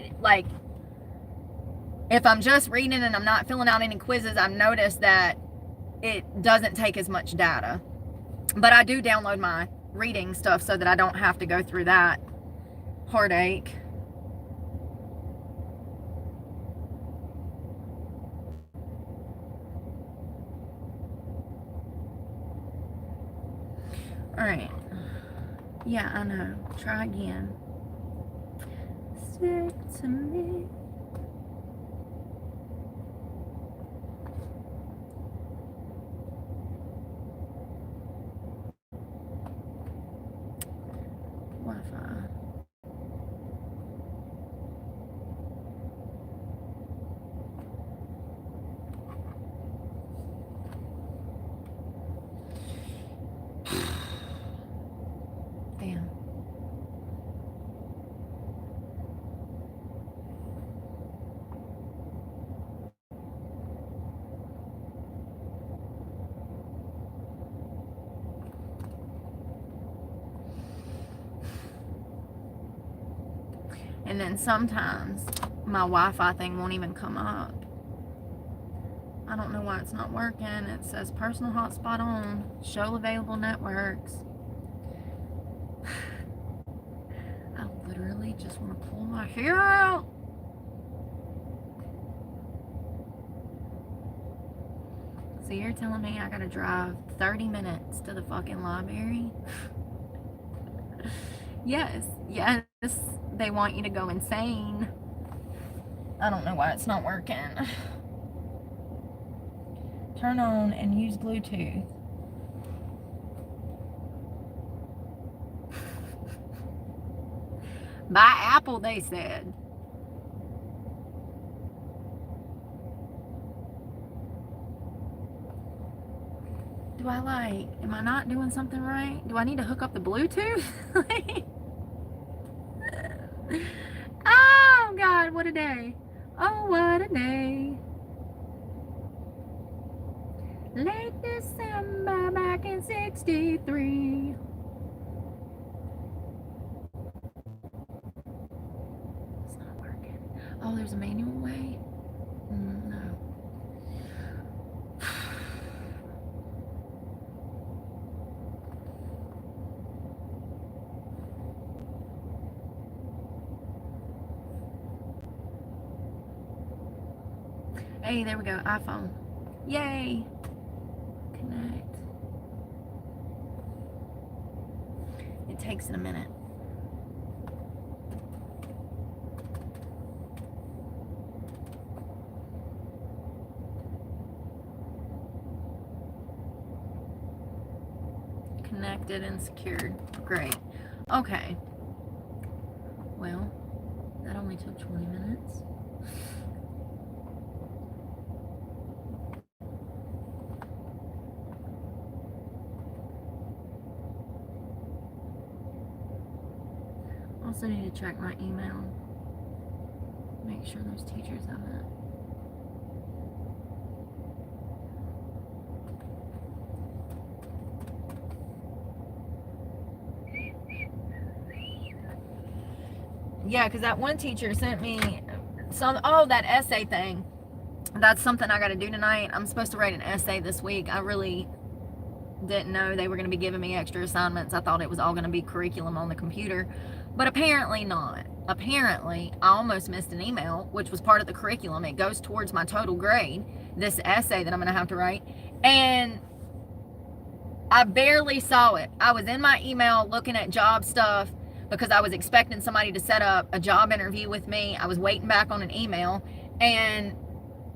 just reading and I'm not filling out any quizzes, I've noticed that it doesn't take as much data. But I do download my reading stuff so that I don't have to go through that heartache. All right. Yeah, I know. Try again. Stick to me. Wi-Fi. Damn. And then sometimes my Wi-Fi thing won't even come up. I don't know why it's not working. It says personal hotspot on, show available networks. I literally just want to pull my hair out. So you're telling me I gotta drive 30 minutes to the fucking library? Yes, they want you to go insane. I don't know why it's not working. Turn on and use Bluetooth. Buy Apple, they said. Am I not doing something right? Do I need to hook up the Bluetooth? Oh God, what a day. Oh, what a day. Late December back in 63. It's not working. Oh, there's a manual way? No. Hey, there we go. iPhone. Yay. Connect. It takes it a minute. connected and secured. Great. Okay. Well, that only took 20 minutes. Also need to check my email. Make sure those teachers have it. Yeah, because that one teacher sent me that essay thing. That's something I got to do tonight. I'm supposed to write an essay this week. I really didn't know they were going to be giving me extra assignments. I thought it was all going to be curriculum on the computer, but apparently not. Apparently, I almost missed an email, which was part of the curriculum. It goes towards my total grade, this essay that I'm going to have to write, and I barely saw it. I was in my email looking at job stuff because I was expecting somebody to set up a job interview with me. I was waiting back on an email, and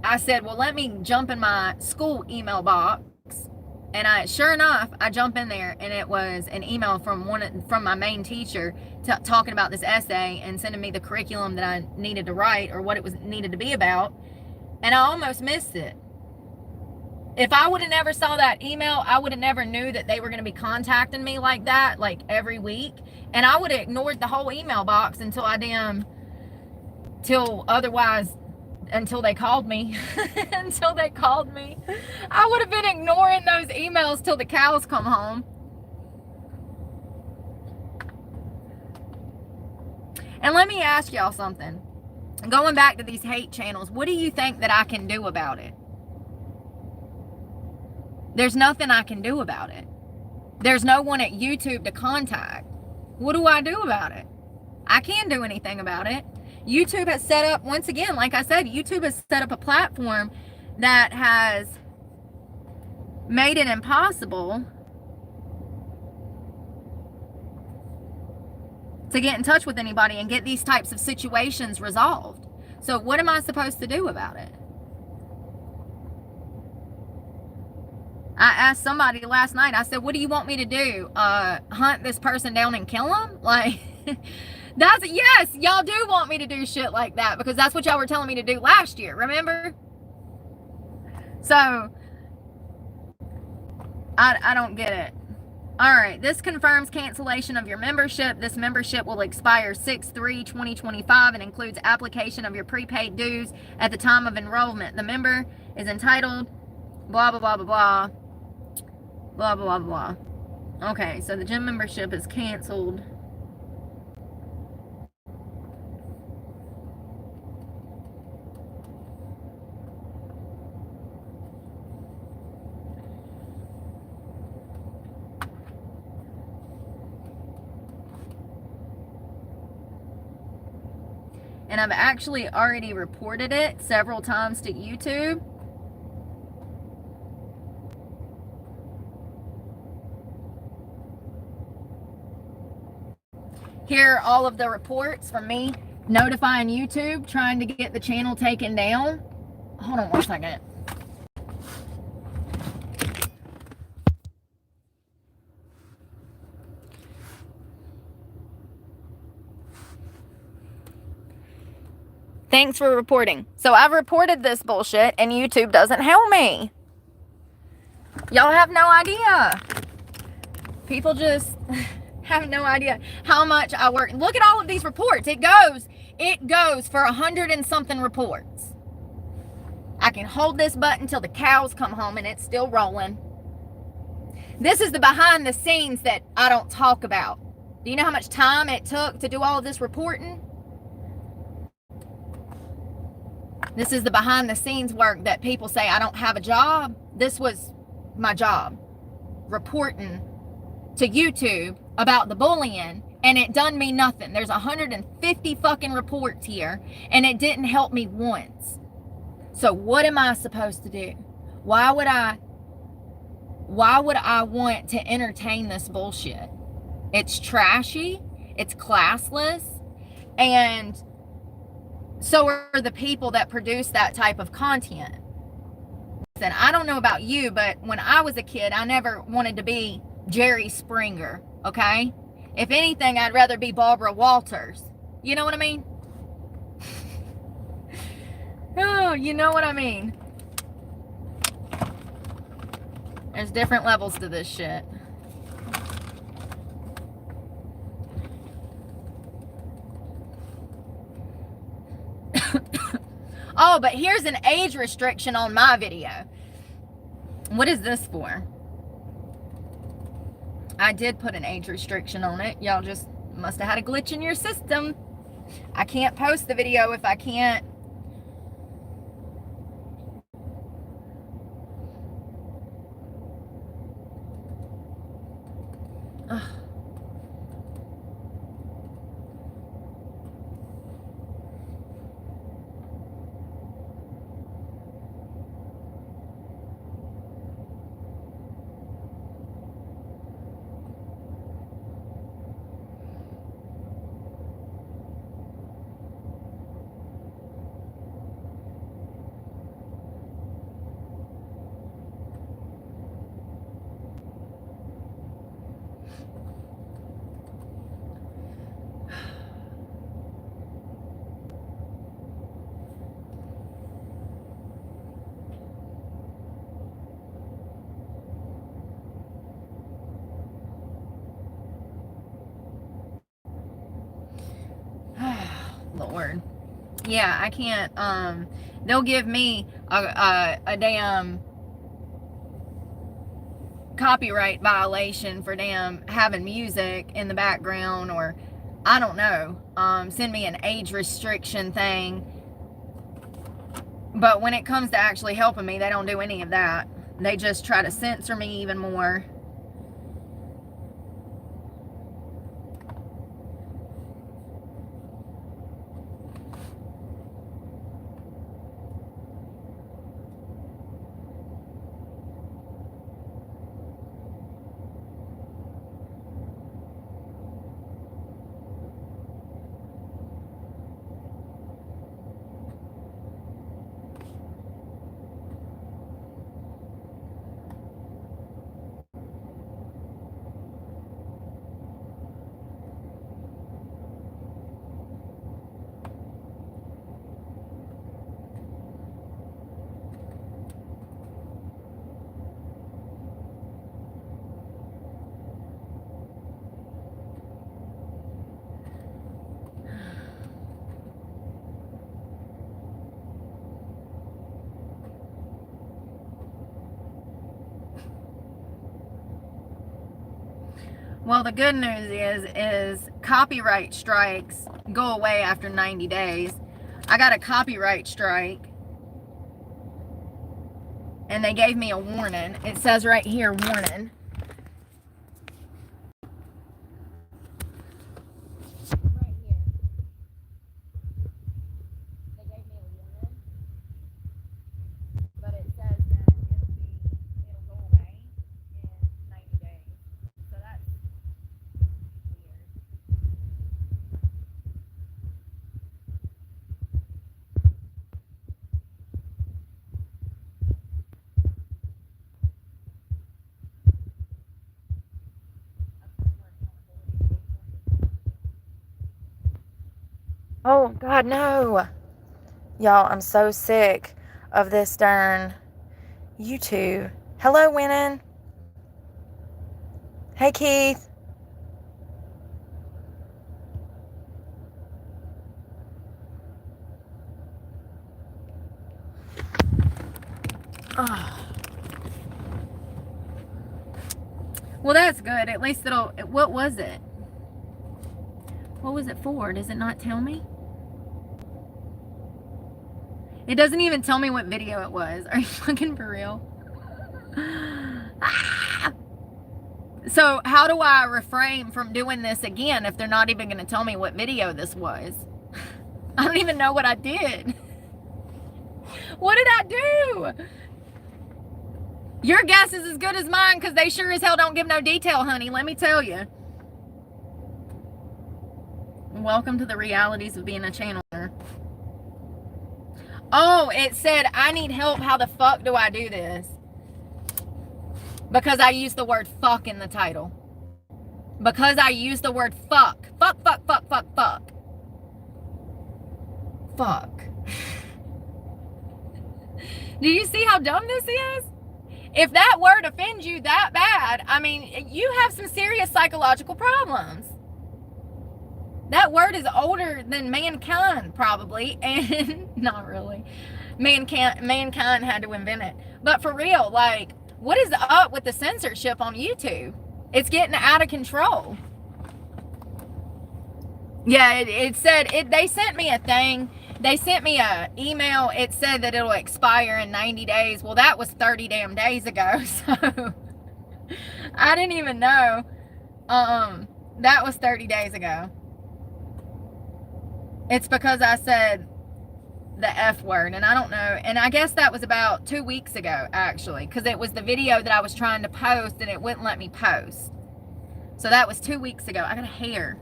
I said, well, let me jump in my school email box. And sure enough, I jump in there, and it was an email from my main teacher talking about this essay and sending me the curriculum that I needed to write or what it was needed to be about. And I almost missed it. If I would have never saw that email, I would have never knew that they were going to be contacting me like that, like every week. And I would have ignored the whole email box until they called me. Until they called me. I would have been ignoring those emails till the cows come home. And let me ask y'all something. Going back to these hate channels, what do you think that I can do about it? There's nothing I can do about it. There's no one at YouTube to contact. What do I do about it? I can't do anything about it. YouTube has set up, once again, like I said, YouTube has set up a platform that has made it impossible to get in touch with anybody and get these types of situations resolved. So what am I supposed to do about it? I asked somebody last night, I said, what do you want me to do? Hunt this person down and kill him? Like, yes, y'all do want me to do shit like that because that's what y'all were telling me to do last year, remember? So, I don't get it. All right, this confirms cancellation of your membership. This membership will expire 6/3/2025 and includes application of your prepaid dues at the time of enrollment. The member is entitled blah, blah, blah, blah, blah, blah, blah, blah, blah. Okay, so the gym membership is canceled. And I've actually already reported it several times to YouTube. Here are all of the reports from me notifying YouTube, trying to get the channel taken down. Hold on 1 second. Thanks for reporting. So I've reported this bullshit and YouTube doesn't help me. Y'all have no idea. People just have no idea how much I work. Look at all of these reports. It goes for 100 and something reports. I can hold this button till the cows come home and it's still rolling. This is the behind the scenes that I don't talk about. Do you know how much time it took to do all of this reporting? This is the behind the scenes work that people say I don't have a job. This was my job. Reporting to YouTube about the bullying, and it done me nothing. There's 150 fucking reports here, and it didn't help me once. So what am I supposed to do? Why would I want to entertain this bullshit? It's trashy, it's classless, and so are the people that produce that type of content. And I don't know about you, but when I was a kid, I never wanted to be Jerry Springer, okay? If anything, I'd rather be Barbara Walters. You know what I mean? Oh, you know what I mean. There's different levels to this shit. Oh, but here's an age restriction on my video. What is this for? I did put an age restriction on it. Y'all just must have had a glitch in your system. I can't post the video if I can't. Ugh. Lord. Yeah, I can't, they'll give me a damn copyright violation for damn having music in the background, or I don't know, send me an age restriction thing. But when it comes to actually helping me, they don't do any of that. They just try to censor me even more. Well, the good news is copyright strikes go away after 90 days. I got a copyright strike, and they gave me a warning. It says right here, warning. Right here. They gave me a warning, but it says that it'll go away in 90 days. So that's weird. Oh, God, no. Y'all, I'm so sick of this darn YouTube. Hello, Winnin. Hey, Keith. Oh. Well, that's good. At least it'll... What was it? What was it for? Does it not tell me? It doesn't even tell me what video it was. Are you fucking for real? Ah! So how do I refrain from doing this again if they're not even going to tell me what video this was? I don't even know what I did. What did I do? Your guess is as good as mine, because they sure as hell don't give no detail, honey. Let me tell you. Welcome to the realities of being a channeler. Oh, it said, I need help. How the fuck do I do this? Because I used the word fuck in the title. Because I used the word fuck. Fuck, fuck, fuck, fuck, fuck. Fuck. Do you see how dumb this is? If that word offends you that bad, I mean, you have some serious psychological problems. That word is older than mankind, probably, and not really. Mankind had to invent it. But for real, like, what is up with the censorship on YouTube? It's getting out of control. Yeah, it said, they sent me a thing. They sent me a email. It said that it'll expire in 90 days. Well, that was 30 damn days ago. So I didn't even know. That was 30 days ago. It's because I said the F word, and I don't know. And I guess that was about 2 weeks ago, actually, because it was the video that I was trying to post and it wouldn't let me post. So that was 2 weeks ago. I got a hair.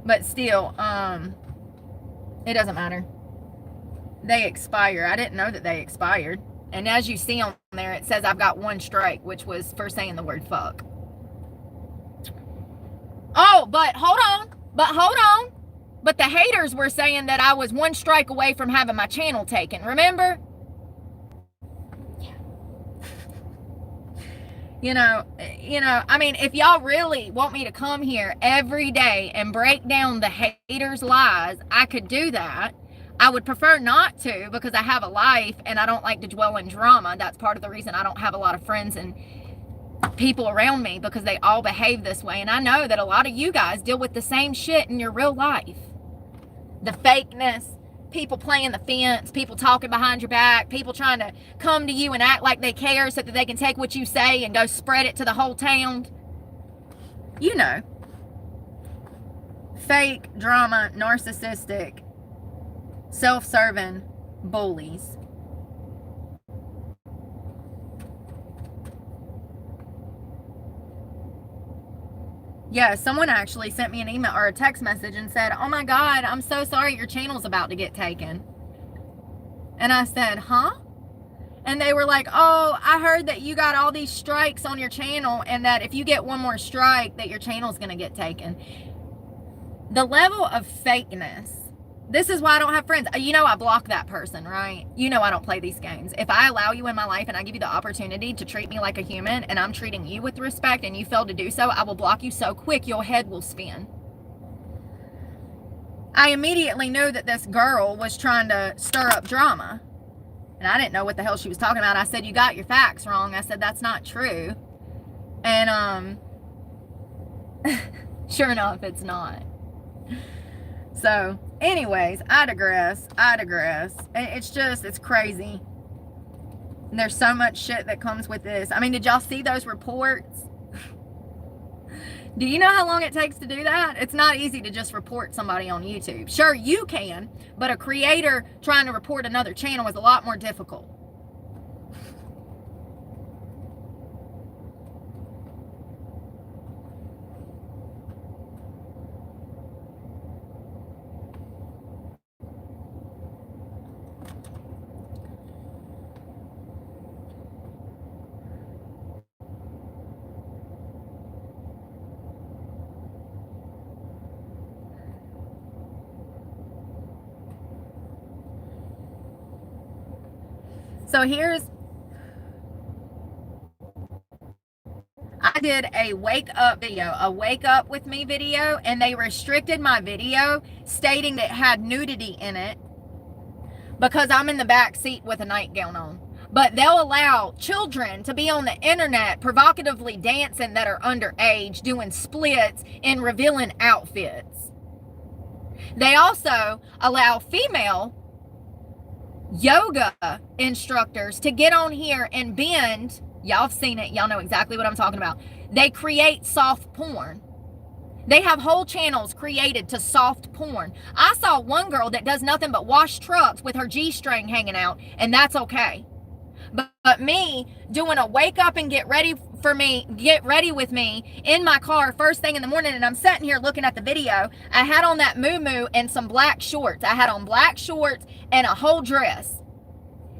But still, it doesn't matter. They expire. I didn't know that they expired. And as you see on there, it says I've got 1 strike, which was for saying the word fuck. Oh, but hold on. But the haters were saying that I was 1 strike away from having my channel taken. Remember? You know, I mean, if y'all really want me to come here every day and break down the haters' lies, I could do that. I would prefer not to, because I have a life and I don't like to dwell in drama. That's part of the reason I don't have a lot of friends and people around me, because they all behave this way. And I know that a lot of you guys deal with the same shit in your real life. The fakeness, people playing the fence, people talking behind your back, people trying to come to you and act like they care so that they can take what you say and go spread it to the whole town. You know. Fake, drama, narcissistic, self-serving bullies. Yeah, someone actually sent me an email or a text message and said, "Oh my God, I'm so sorry your channel's about to get taken." And I said, "Huh?" And they were like, "Oh, I heard that you got all these strikes on your channel and that if you get 1 more strike that your channel's going to get taken." The level of fakeness. This is why I don't have friends. You know I block that person, right? You know I don't play these games. If I allow you in my life and I give you the opportunity to treat me like a human and I'm treating you with respect and you fail to do so, I will block you so quick your head will spin. I immediately knew that this girl was trying to stir up drama. And I didn't know what the hell she was talking about. I said, "You got your facts wrong." I said, "That's not true." And sure enough, it's not. So, anyways, I digress. It's crazy. And there's so much shit that comes with this. I mean, did y'all see those reports? Do you know how long it takes to do that? It's not easy to just report somebody on YouTube. Sure, you can, but a creator trying to report another channel is a lot more difficult. So I did a wake up video, a wake up with me video, and they restricted my video stating that it had nudity in it because I'm in the back seat with a nightgown on. But they'll allow children to be on the internet provocatively dancing that are underage, doing splits and revealing outfits. They also allow female yoga instructors to get on here and bend. Y'all have seen it. Y'all know exactly what I'm talking about. They create soft porn. They have whole channels created to soft porn. I saw one girl that does nothing but wash trucks with her G-string hanging out, and that's okay. But me doing a wake up and get ready with me in my car first thing in the morning, and I'm sitting here looking at the video. I had on that muumuu and some black shorts. I had on black shorts and a whole dress.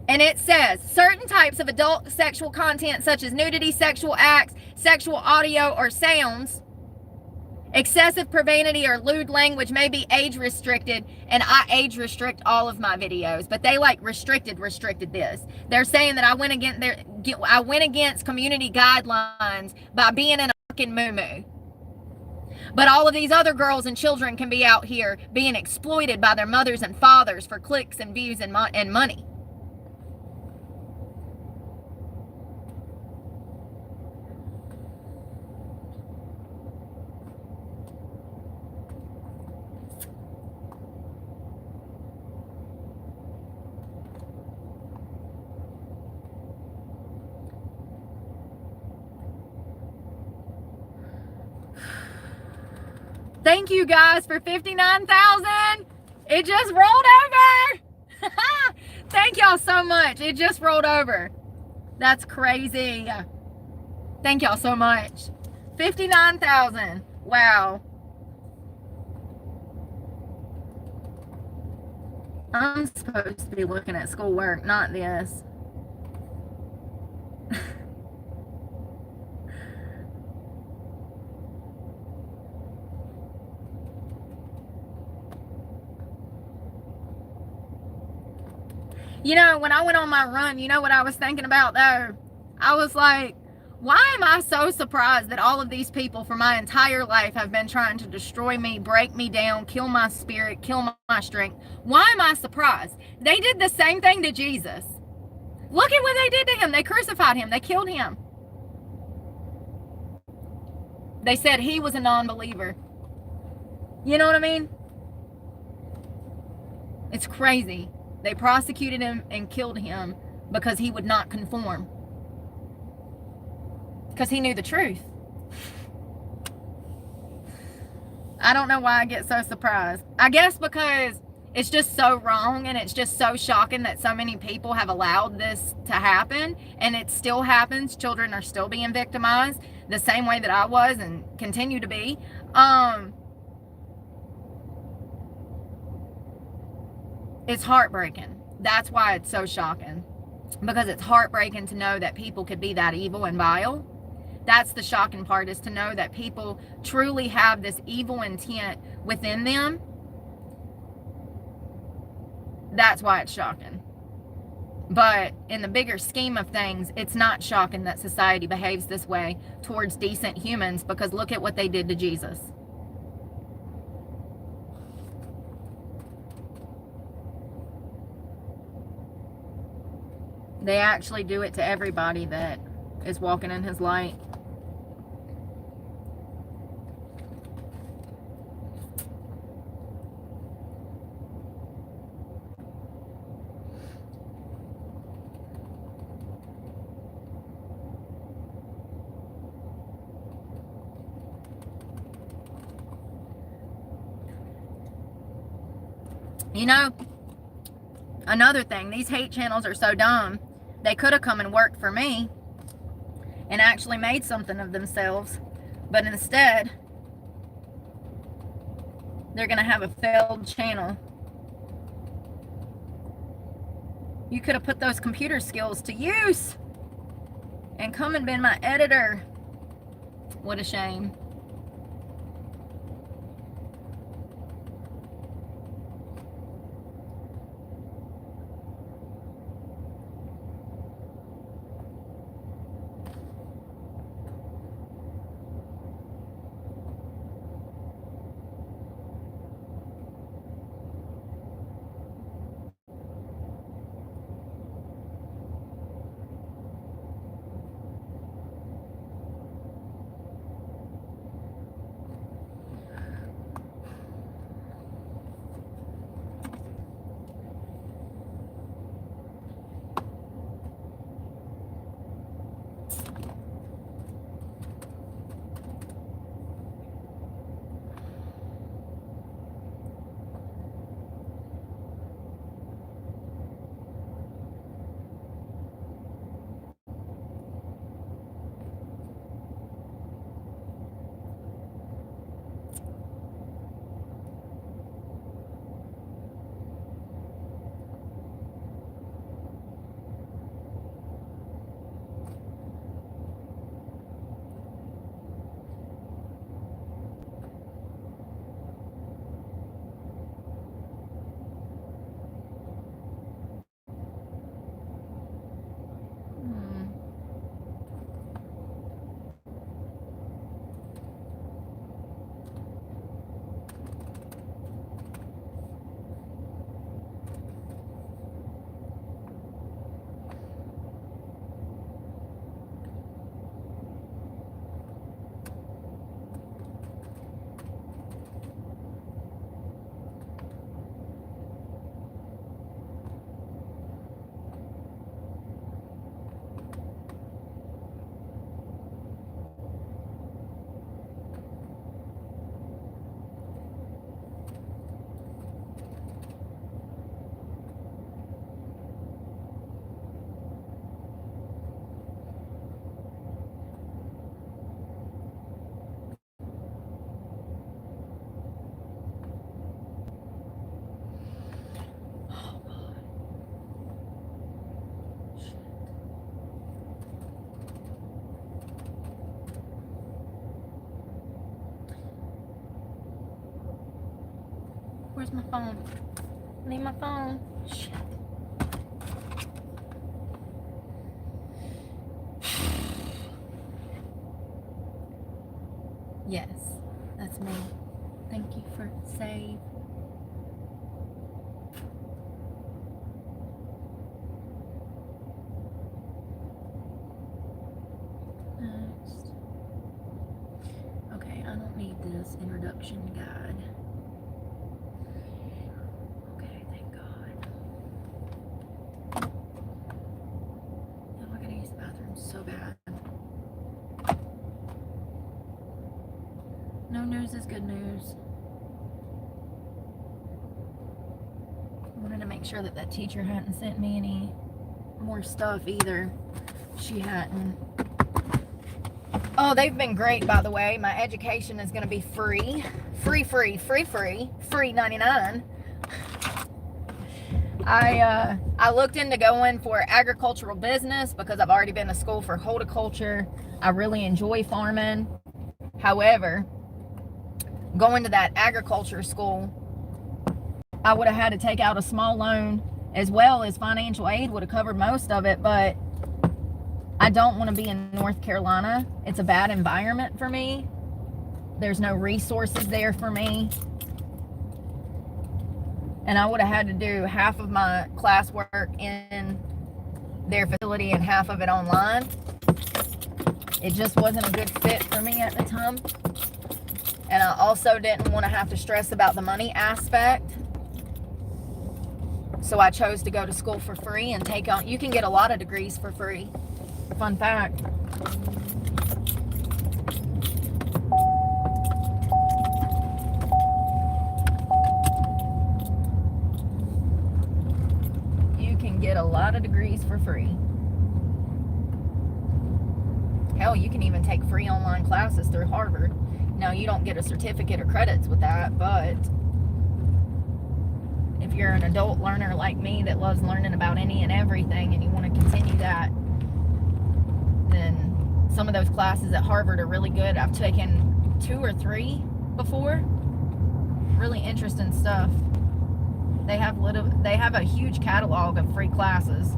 And it says certain types of adult sexual content such as nudity, sexual acts, sexual audio or sounds, excessive profanity or lewd language may be age restricted, and I age restrict all of my videos, but they like restricted this. They're saying that I went against community guidelines by being in a fucking moo-moo. But all of these other girls and children can be out here being exploited by their mothers and fathers for clicks and views and money. Thank you guys for 59,000. It just rolled over. Thank y'all so much. It just rolled over. That's crazy. Thank y'all so much. 59,000. Wow. I'm supposed to be looking at schoolwork, not this. You know, when I went on my run, you know what I was thinking about though? I was like, why am I so surprised that all of these people for my entire life have been trying to destroy me, break me down, kill my spirit, kill my strength? Why am I surprised? They did the same thing to Jesus. Look at what they did to him. They crucified him. They killed him. They said he was a non-believer. You know what I mean? It's crazy. They prosecuted him and killed him because he would not conform. Because he knew the truth. I don't know why I get so surprised. I guess because it's just so wrong and it's just so shocking that so many people have allowed this to happen, and it still happens. Children are still being victimized the same way that I was and continue to be. It's heartbreaking. That's why it's so shocking. Because it's heartbreaking to know that people could be that evil and vile. That's the shocking part, is to know that people truly have this evil intent within them. That's why it's shocking. But in the bigger scheme of things, it's not shocking that society behaves this way towards decent humans, because look at what they did to Jesus. They actually do it to everybody that is walking in his light. You know, another thing, these hate channels are so dumb. They could have come and worked for me and actually made something of themselves, but instead they're going to have a failed channel. You could have put those computer skills to use and come and been my editor. What a shame. Where's my phone? I need my phone. Shit. Yes, that's me. Thank you for save. Next. Okay, I don't need this introduction guide. Okay, thank God. Oh, I gotta use the bathroom so bad. No news is good news. I wanted to make sure that that teacher hadn't sent me any more stuff either. She hadn't. Oh, they've been great, by the way. My education is going to be free. Free 99. I looked into going for agricultural business because I've already been to school for horticulture. I really enjoy farming. However, going to that agriculture school, I would have had to take out a small loan, as well as financial aid would have covered most of it, but I don't want to be in North Carolina. It's a bad environment for me. There's no resources there for me. And I would have had to do half of my classwork in their facility and half of it online. It just wasn't a good fit for me at the time. And I also didn't want to have to stress about the money aspect. So I chose to go to school for free and take on. You can get a lot of degrees for free. Fun fact. You can get a lot of degrees for free. Hell, you can even take free online classes through Harvard. Now, you don't get a certificate or credits with that, but if you're an adult learner like me that loves learning about any and everything and you want to continue that, then some of those classes at Harvard are really good. I've taken 2 or 3 before. Really interesting stuff. They have a huge catalog of free classes.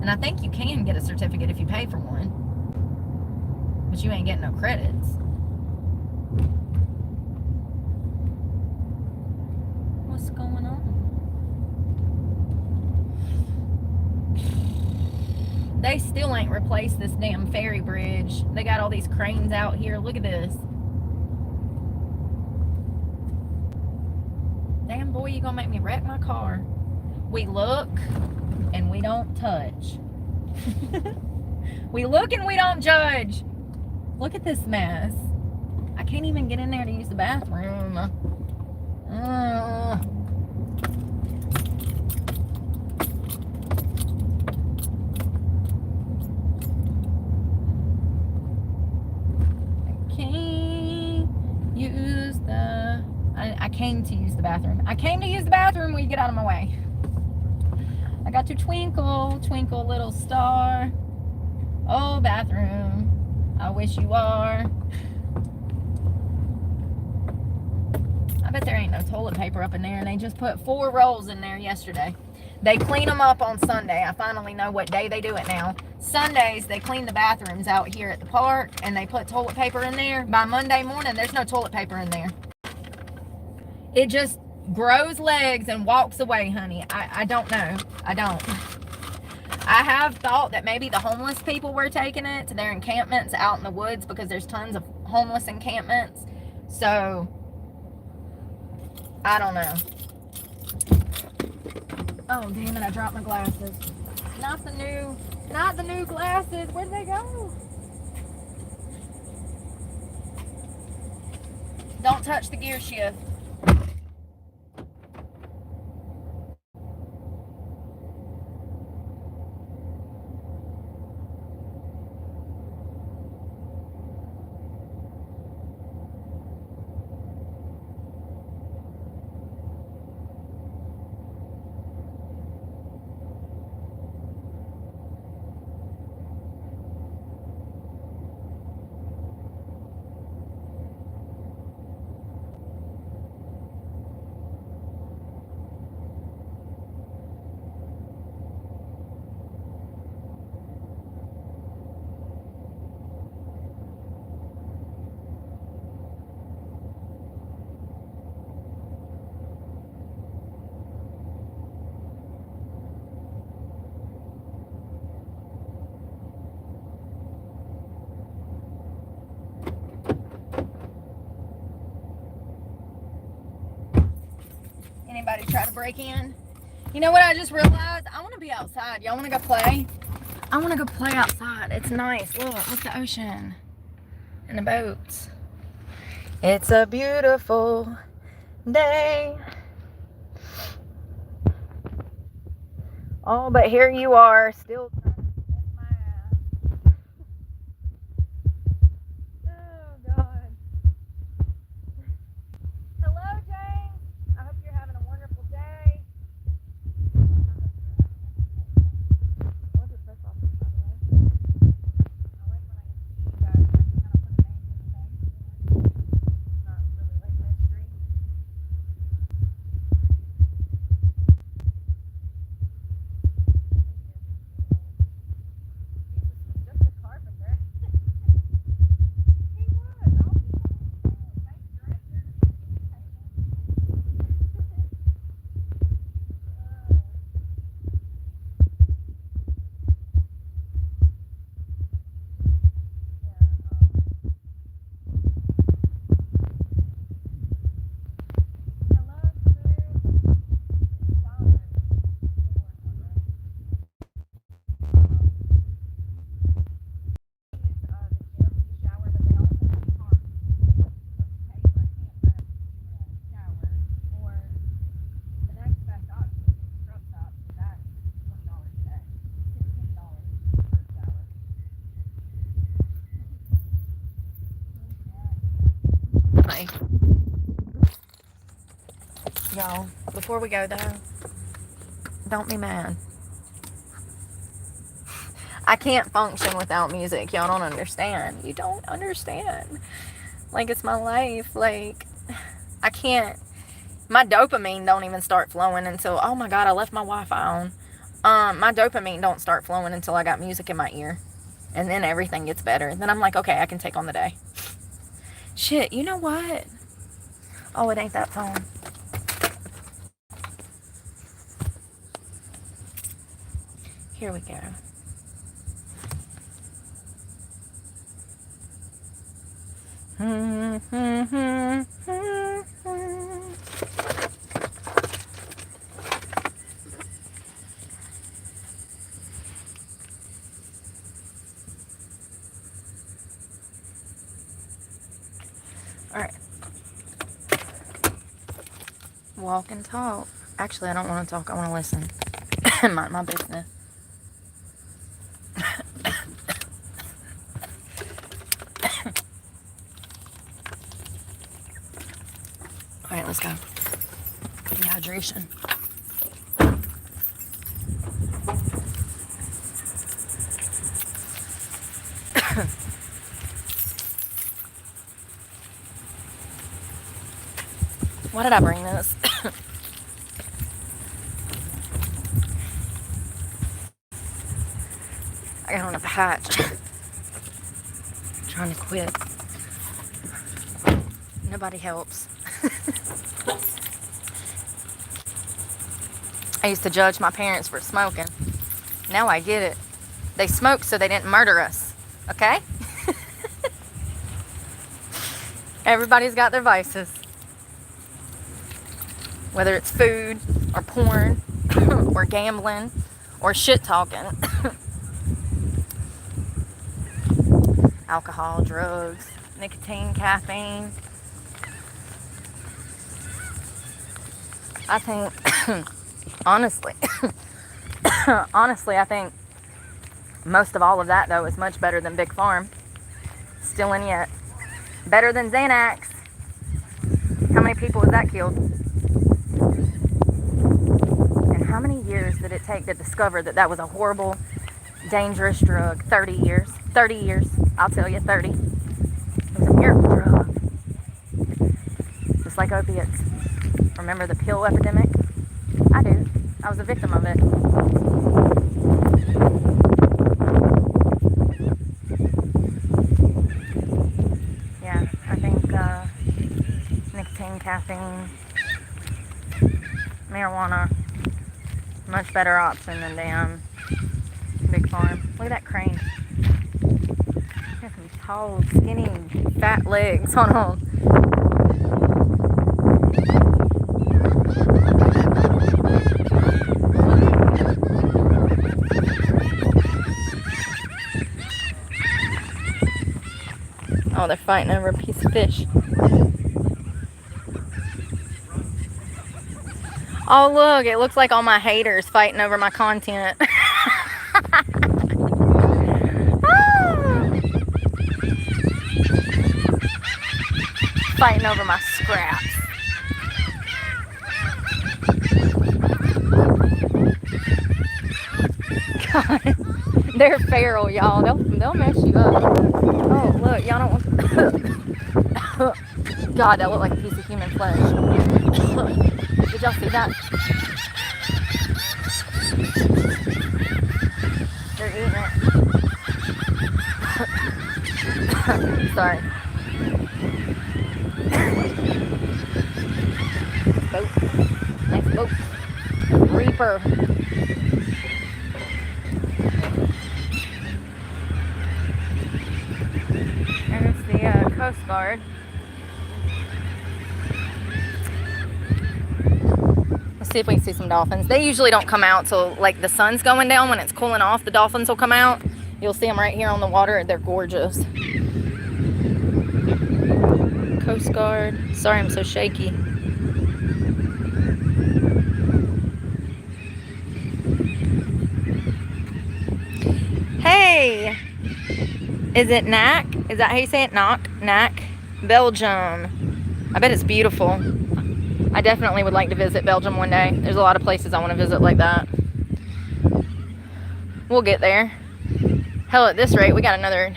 And I think you can get a certificate if you pay for one. But you ain't getting no credits. What's going on? They still ain't replaced this damn ferry bridge. They got all these cranes out here. Look at this. Damn, boy, you gonna make me wreck my car. We look and we don't touch. We look and we don't judge. Look at this mess. I can't even get in there to use the bathroom. I came to use the bathroom. I came to use the bathroom. Will you get out of my way? I got to twinkle, twinkle, little star. Oh, bathroom, I wish you are. I bet there ain't no toilet paper up in there, and they just put 4 rolls in there yesterday. They clean them up on Sunday. I finally know what day they do it now. Sundays, they clean the bathrooms out here at the park, and they put toilet paper in there. By Monday morning, there's no toilet paper in there. It just grows legs and walks away, honey. I don't know. I don't. I have thought that maybe the homeless people were taking it to their encampments out in the woods, because there's tons of homeless encampments. So, I don't know. Oh, damn it, I dropped my glasses. Not the new glasses. Where'd they go? Don't touch the gear shift. somebody try to break in. You know what I just realized? I want to be outside. Y'all want to go play? I want to go play outside. It's nice. Look the ocean and the boats. It's a beautiful day. Oh, but here you are, still trying to kiss my ass. Oh, God. Hello, James. I hope you're having a wonderful day. What did press off, by the way? I like when I get to see you guys and I can kind of put a name with the thing. It's not really like mystery. Jesus was just a carpenter. He was. All people make directors, y'all, before we go though, don't be mad. I can't function without music. Y'all don't understand. You don't understand. Like, it's my life. Like, I can't. My dopamine don't even start flowing until, oh my God, I left my Wi-Fi on. My dopamine don't start flowing until I got music in my ear. And then everything gets better. Then I'm like, okay, I can take on the day. Shit, you know what? Oh, it ain't that phone. Here we go. All right. Walk and talk. Actually, I don't want to talk. I want to listen. Mind my business. All right, let's go. Dehydration. Why did I bring this? I got on a patch. Trying to quit. Nobody helps. I used to judge my parents for smoking. Now I get it. They smoked so they didn't murder us. Okay? Everybody's got their vices. Whether it's food or porn or gambling or shit talking. Alcohol, drugs, nicotine, caffeine. I think, honestly, I think most of all of that, though, is much better than Big Farm. Still in yet. Better than Xanax. How many people has that killed? And how many years did it take to discover that that was a horrible, dangerous drug? 30 years. 30 years. I'll tell you, 30. It was a miracle drug. Just like opiates. Remember the pill epidemic? I do. I was a victim of it. Yeah, I think nicotine, caffeine, marijuana, much better option than damn Big Farm. Look at that crane. Got some tall, skinny, fat legs. Hold on. Oh, they're fighting over a piece of fish. Oh, look, it looks like all my haters fighting over my content. Fighting over my scraps. God, they're feral, y'all. They'll mess you up. Oh, look, y'all don't want. God, that looked like a piece of human flesh. Did y'all see that? They're eating it. Sorry. Boat. Nice boat. Reaper. There's the Coast Guard. Let's see if we can see some dolphins. They usually don't come out till like the sun's going down. When it's cooling off, the dolphins will come out. You'll see them right here on the water. They're gorgeous. Coast Guard. Sorry, I'm so shaky. Hey! Is it Knack? Is that how you say it? Knack? Belgium. I bet it's beautiful. I definitely would like to visit Belgium one day. There's a lot of places I want to visit like that. We'll get there. Hell, at this rate, we got another,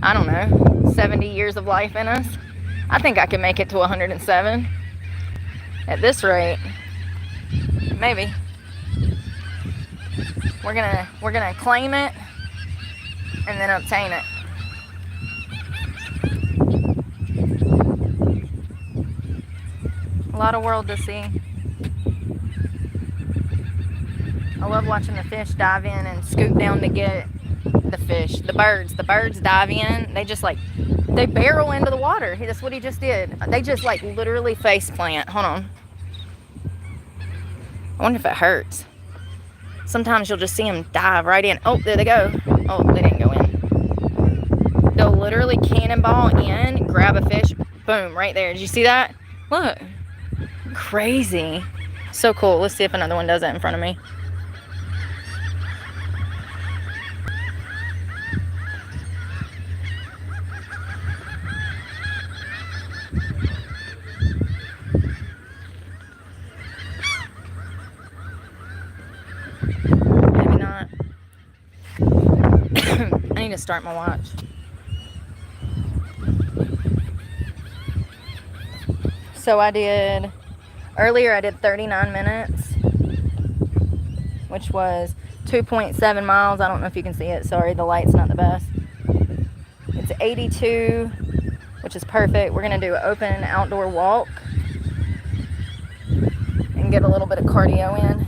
I don't know, 70 years of life in us. I think I can make it to 107. At this rate, maybe. We're gonna claim it and then obtain it. A lot of world to see. I love watching the fish dive in and scoot down to get the fish. The birds dive in. They just like, they barrel into the water. That's what he just did. They just like literally face plant. Hold on. I wonder if it hurts. Sometimes you'll just see them dive right in. Oh, there they go. Oh, they didn't go in. They'll literally cannonball in, grab a fish, boom, right there. Did you see that? Look. Crazy. So cool. Let's see if another one does that in front of me. Maybe not. I need to start my watch. So earlier I did 39 minutes, which was 2.7 miles. I don't know if you can see it. Sorry, the light's not the best. It's 82, which is perfect. We're going to do an open outdoor walk and get a little bit of cardio in.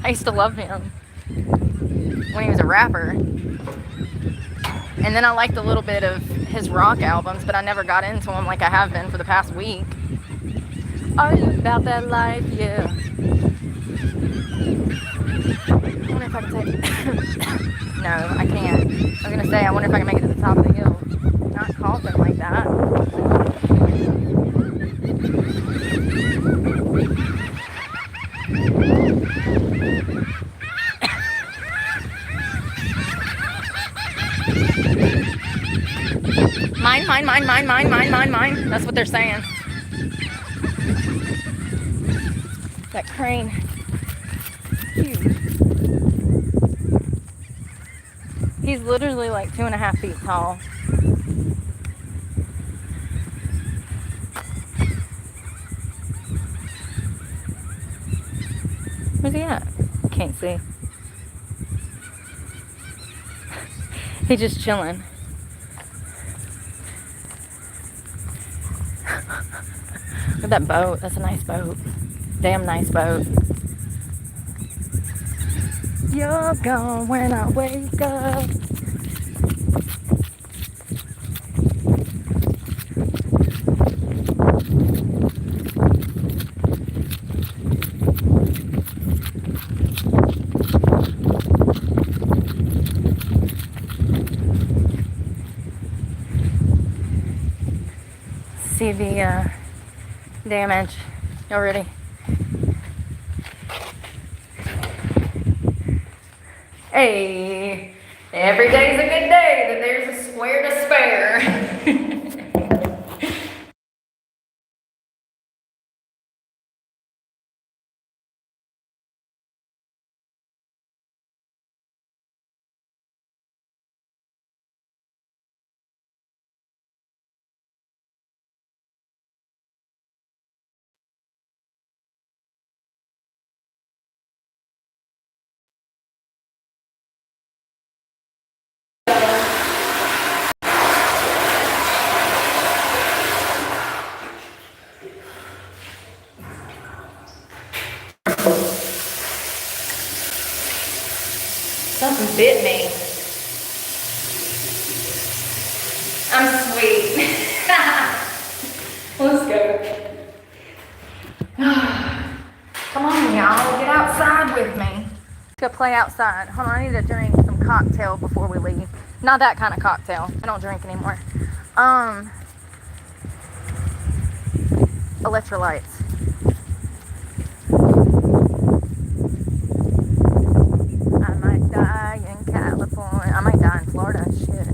I used to love him when he was a rapper. And then I liked a little bit of his rock albums, but I never got into them like I have been for the past week. Are you about that life? Yeah. I wonder if I can take... No, I can't. I was going to say, I wonder if I can make it to the top of the hill. Not coughing like that. Mine. That's what they're saying. That crane. Huge. He's literally like 2.5 feet tall. Where's he at? Can't see. He's just chilling. Look at that boat. That's a nice boat. Damn nice boat. You're gone when I wake up. See the damage already. Hey, every day's a good day that there's a square to spare. Something bit me. I'm sweet. Let's go. Come on, y'all. Get outside with me. Let's go play outside. Hold on, I need to drink some cocktail before we leave. Not that kind of cocktail. I don't drink anymore. Electrolytes. I might die in California. I might die in Florida. Shit.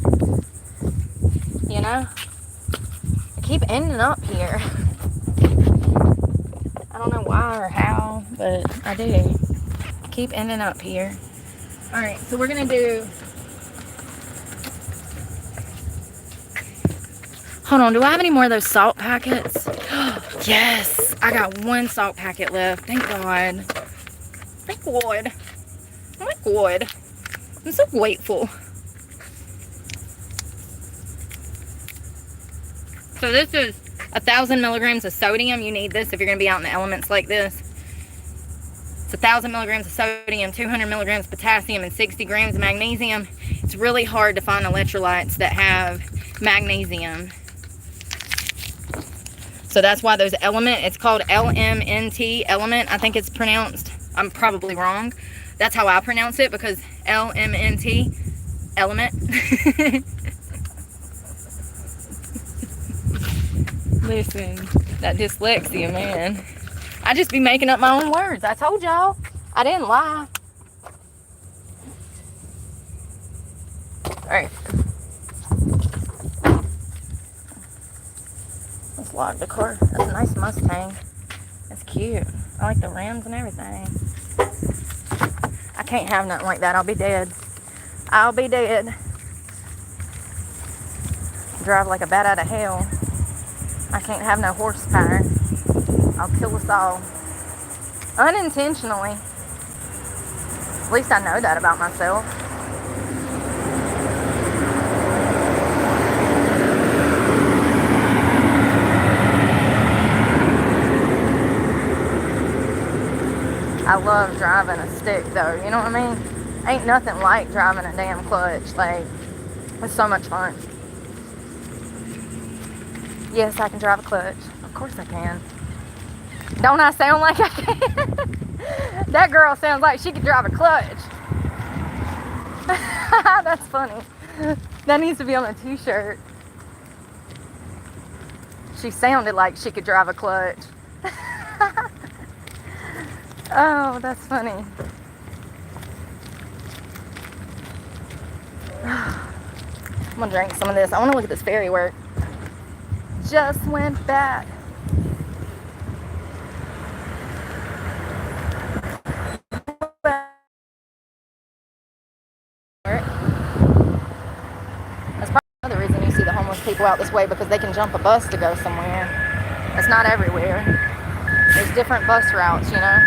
You know? I keep ending up here. I don't know why or how, but I do. I keep ending up here. Alright, so we're gonna do... Hold on, do I have any more of those salt packets? Yes! I got one salt packet left. Thank God. Thank God. Oh my God. I'm so grateful. So this is 1,000 milligrams of sodium. You need this if you're going to be out in the elements like this. It's 1,000 milligrams of sodium, 200 milligrams of potassium, and 60 grams of magnesium. It's really hard to find electrolytes that have magnesium. So that's why those element, it's called LMNT, element, I think it's pronounced. I'm probably wrong. That's how I pronounce it, because LMNT, element. Listen, that dyslexia, man. I just be making up my own words. I told y'all. I didn't lie. Alright. Let's lock the car. That's a nice Mustang. That's cute. I like the rims and everything. I can't have nothing like that. I'll be dead. I'll be dead. Drive like a bat out of hell. I can't have no horsepower. I'll kill us all. Unintentionally. At least I know that about myself. I love driving a stick though, you know what I mean? Ain't nothing like driving a damn clutch. Like, it's so much fun. Yes, I can drive a clutch. Of course I can. Don't I sound like I can? That girl sounds like she could drive a clutch. That's funny. That needs to be on a t-shirt. She sounded like she could drive a clutch. Oh, that's funny. I'm gonna drink some of this. I want to look at this ferry work. Just went back. That's probably another reason you see the homeless people out this way, because they can jump a bus to go somewhere. It's not everywhere. There's different bus routes, you know.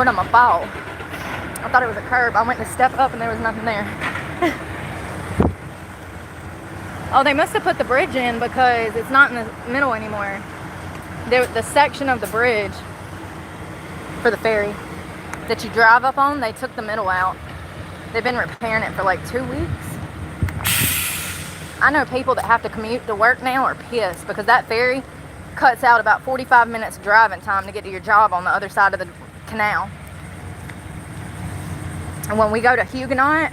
Lord, I'm gonna fall. I thought it was a curb. I went to step up and there was nothing there. Oh, they must have put the bridge in because it's not in the middle anymore. The section of the bridge for the ferry that you drive up on, they took the middle out. They've been repairing it for like 2 weeks. I know people that have to commute to work now are pissed because that ferry cuts out about 45 minutes driving time to get to your job on the other side of the canal. And when we go to Huguenot,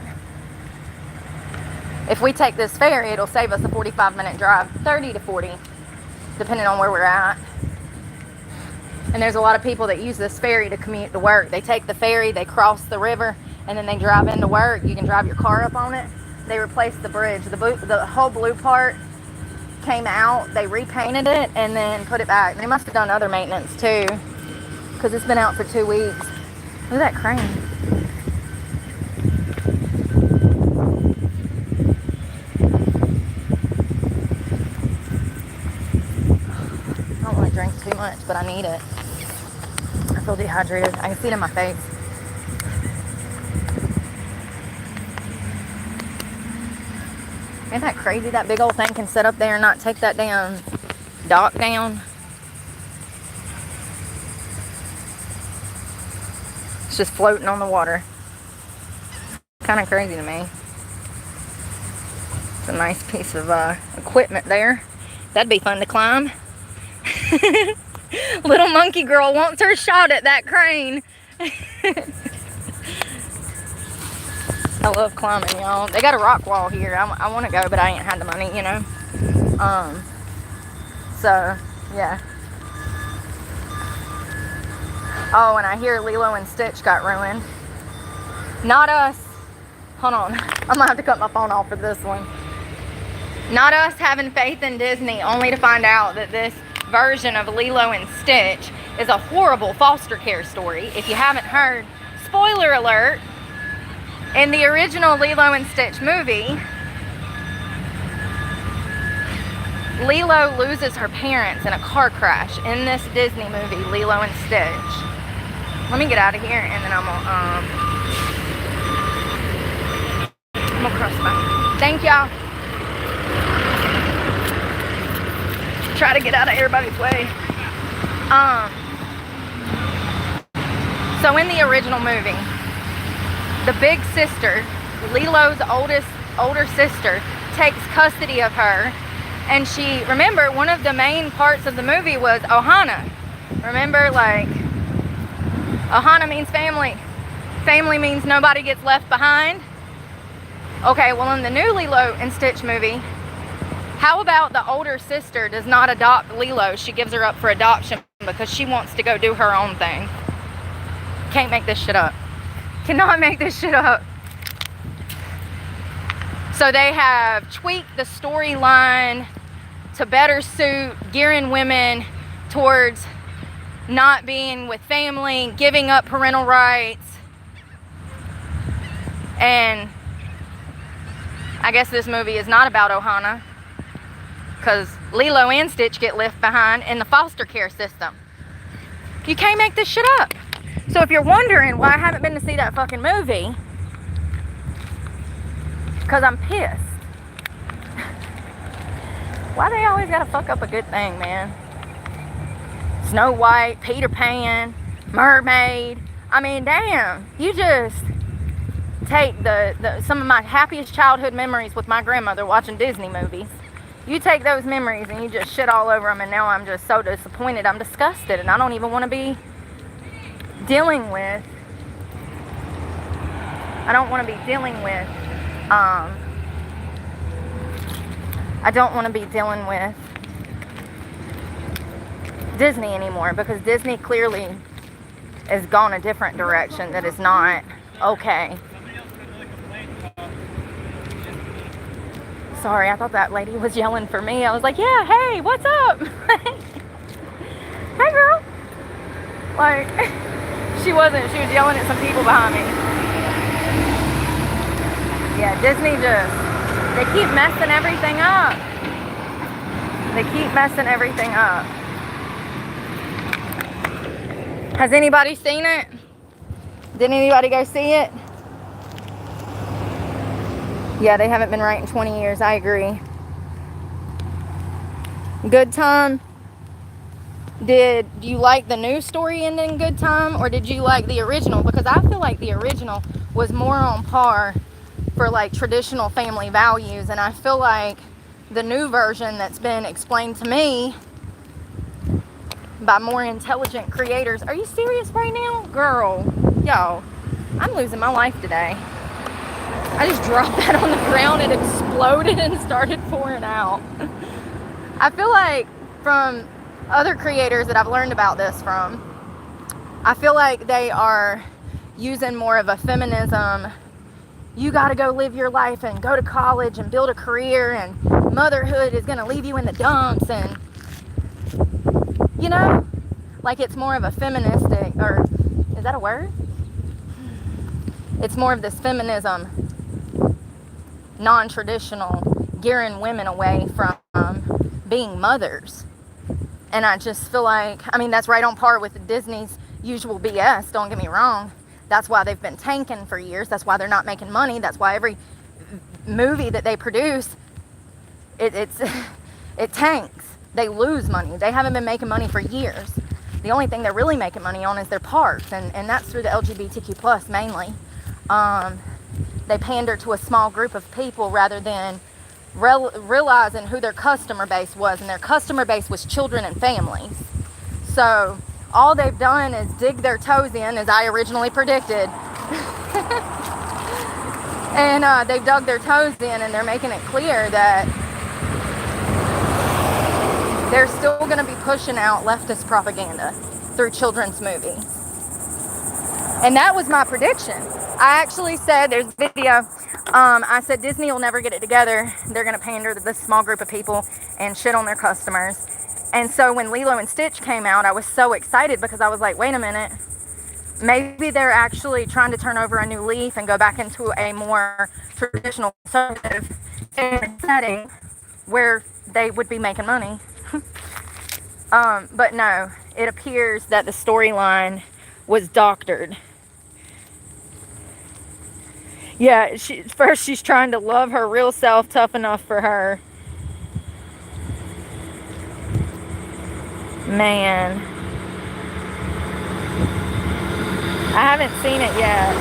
if we take this ferry, it'll save us a 45-minute drive, 30 to 40, depending on where we're at. And there's a lot of people that use this ferry to commute to work. They take the ferry, they cross the river, and then they drive into work. You can drive your car up on it. They replaced the bridge. The whole blue part came out. They repainted it and then put it back. They must have done other maintenance too, because it's been out for 2 weeks. Look at that crane. I don't want to drink too much, but I need it. I feel dehydrated. I can see it in my face. Isn't that crazy? That big old thing can sit up there and not take that damn dock down. It's just floating on the water. Kind of crazy to me. It's a nice piece of equipment there. That'd be fun to climb. Little monkey girl wants her shot at that crane. I love climbing, y'all. They got a rock wall here. I want to go, but I ain't had the money, you know. So, yeah. Oh, and I hear Lilo and Stitch got ruined. Not us. Hold on. I'm going to have to cut my phone off for this one. Not us having faith in Disney, only to find out that this version of Lilo and Stitch is a horrible foster care story. If you haven't heard, spoiler alert, in the original Lilo and Stitch movie, Lilo loses her parents in a car crash in this Disney movie, Lilo and Stitch. Let me get out of here and then I'm gonna cross my... Thank y'all. Try to get out of everybody's way. So in the original movie, the big sister, Lilo's older sister, takes custody of her, and she, remember, one of the main parts of the movie was Ohana. Remember, like, Ohana means family. Family means nobody gets left behind. Okay, well, in the new Lilo and Stitch movie, how about the older sister does not adopt Lilo? She gives her up for adoption because she wants to go do her own thing. Can't make this shit up. Cannot make this shit up. So they have tweaked the storyline to better suit gearing women towards not being with family, giving up parental rights. And I guess this movie is not about Ohana, because Lilo and Stitch get left behind in the foster care system. You can't make this shit up. So if you're wondering why I haven't been to see that fucking movie, because I'm pissed. Why they always gotta fuck up a good thing, man? Snow White, Peter Pan, Mermaid. I mean, damn. You just take some of my happiest childhood memories with my grandmother watching Disney movies. You take those memories and you just shit all over them, and now I'm just so disappointed. I'm disgusted, and I don't even want to be dealing with I don't want to be dealing with Disney anymore, because Disney clearly has gone a different direction that is not okay. Sorry, I thought that lady was yelling for me. I was like, yeah, hey, what's up? Hey, girl. Like, she wasn't. She was yelling at some people behind me. Yeah, Disney they keep messing everything up. They keep messing everything up. Has anybody seen it? Didn't anybody go see it? Yeah, they haven't been right in 20 years. I agree. Good Time. Did you like the new story ending Good Time, or did you like the original? Because I feel like the original was more on par for like traditional family values, and I feel like the new version that's been explained to me by more intelligent creators. Are you serious right now? Girl, yo, I'm losing my life today. I just dropped that on the ground, it exploded and started pouring out. I feel like from other creators that I've learned about this from, I feel like they are using more of a feminism, you gotta go live your life and go to college and build a career, and motherhood is gonna leave you in the dumps, and you know, like it's more of a feministic, or is that a word? It's more of this feminism, non-traditional, gearing women away from being mothers. And I just feel like, I mean, that's right on par with Disney's usual BS, don't get me wrong. That's why they've been tanking for years. That's why they're not making money. That's why every movie that they produce, it tanks. They lose money. They haven't been making money for years. The only thing they're really making money on is their parks, and that's through the LGBTQ plus mainly. They pander to a small group of people rather than realizing who their customer base was, and their customer base was children and families. So all they've done is dig their toes in, as I originally predicted. And they've dug their toes in, and they're making it clear that they're still going to be pushing out leftist propaganda through children's movies. And that was my prediction. I actually said, there's a video, I said Disney will never get it together. They're going to pander to this small group of people and shit on their customers. And so when Lilo and Stitch came out, I was so excited because I was like, wait a minute. Maybe they're actually trying to turn over a new leaf and go back into a more traditional conservative setting where they would be making money. But no, it appears that the storyline was doctored. Yeah, first she's trying to love her real self, tough enough for her. Man. I haven't seen it yet.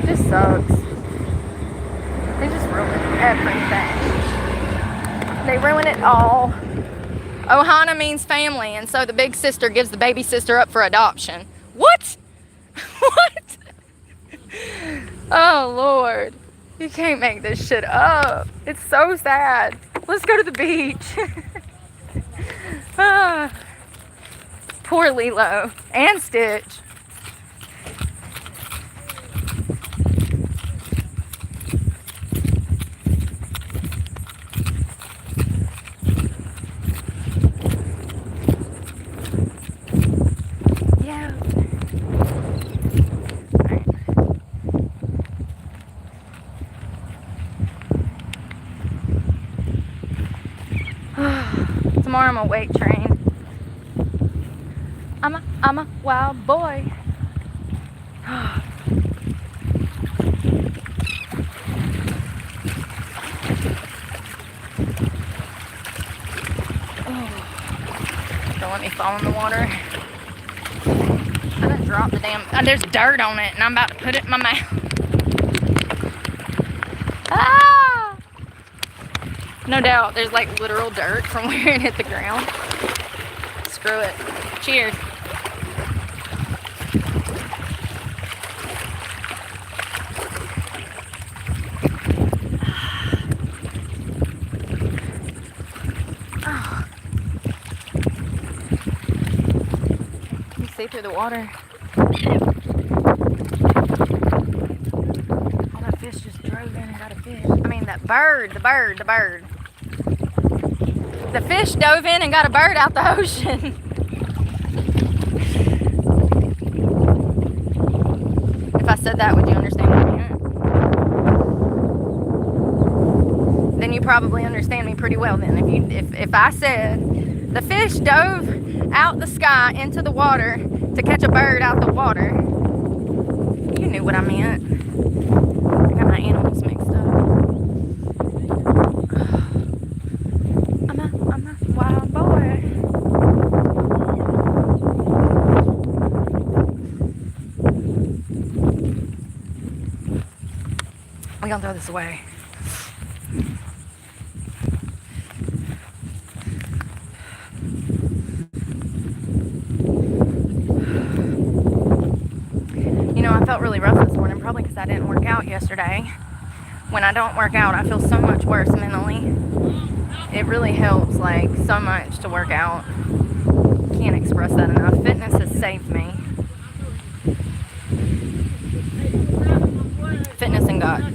It just sucks. They just ruin everything. They ruin it all. Ohana means family, and so the big sister gives the baby sister up for adoption. What? What? Oh, Lord. You can't make this shit up. It's so sad. Let's go to the beach. Poor Lilo and Stitch. Yeah. Tomorrow I'm a weight train. I'm a wild boy. Don't let me fall in the water. I done dropped the damn. There's dirt on it, and I'm about to put it in my mouth. Ah! No doubt, there's like literal dirt from where it hit the ground. Screw it. Cheers. You see through the water. Oh, that fish just drove in and got a fish. I mean, that bird, the bird. The fish dove in and got a bird out the ocean. If I said that, would you understand what I meant? Then you probably understand me pretty well then. If I said the fish dove out the sky into the water to catch a bird out the water. You knew what I meant. I got my animals mixed up. I'm a wild boy. We're gonna throw this away. You know, I felt really rough this morning, probably because I didn't work out yesterday. When I don't work out, I feel so much worse mentally. It really helps, like, so much to work out. Can't express that enough. Fitness has saved me. Fitness and God.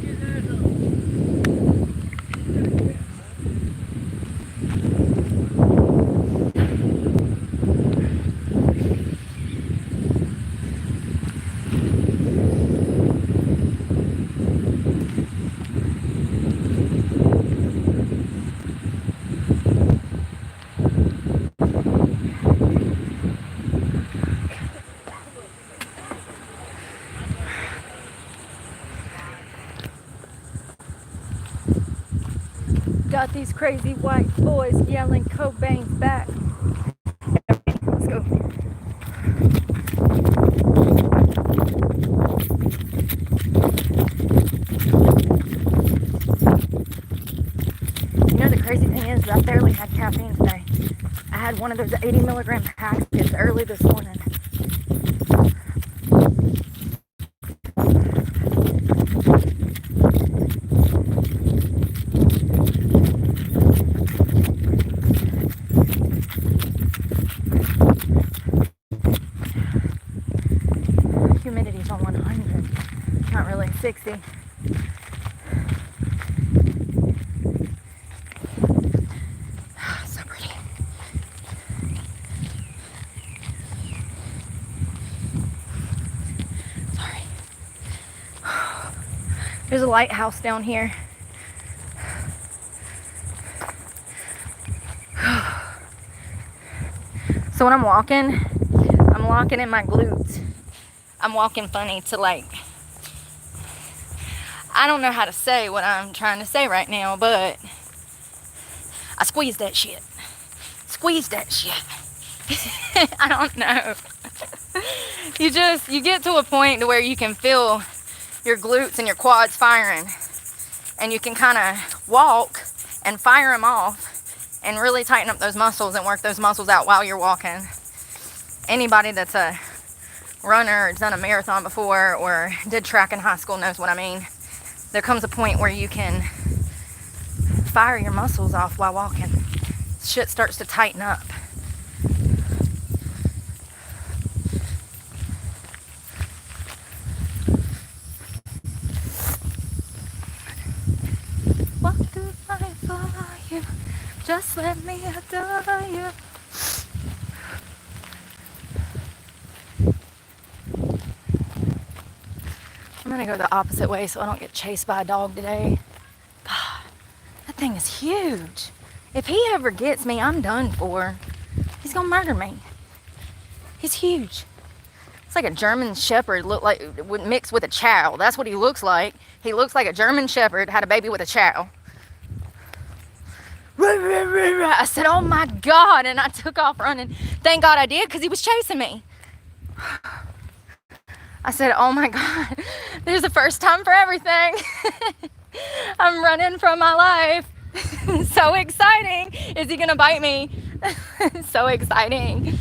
Got these crazy white boys yelling Cobain's back. Let's go. You know, the crazy thing is, I barely had caffeine today. I had one of those 80 milligram packages early this morning. Humidity's on 100, not really 60. So pretty. Sorry. There's a lighthouse down here. So when I'm walking in my glutes. I'm walking funny to, like, I don't know how to say what I'm trying to say right now, but I squeeze that shit. Squeeze that shit. I don't know. You get to a point to where you can feel your glutes and your quads firing, and you can kind of walk and fire them off and really tighten up those muscles and work those muscles out while you're walking. Anybody that's a runner or done a marathon before or did track in high school knows what I mean. There comes a point where you can fire your muscles off while walking. Shit starts to tighten up. What do I for you? Just let me adore you. I'm gonna go the opposite way so I don't get chased by a dog today. God, that thing is huge. If he ever gets me, I'm done for. He's gonna murder me. He's huge. It's like a German Shepherd mixed with a chow. That's what he looks like. He looks like a German Shepherd had a baby with a chow. I said, oh my God, and I took off running. Thank God I did, because he was chasing me. I said, oh my God, there's a first time for everything. I'm running from my life. So exciting. Is he gonna bite me? So exciting.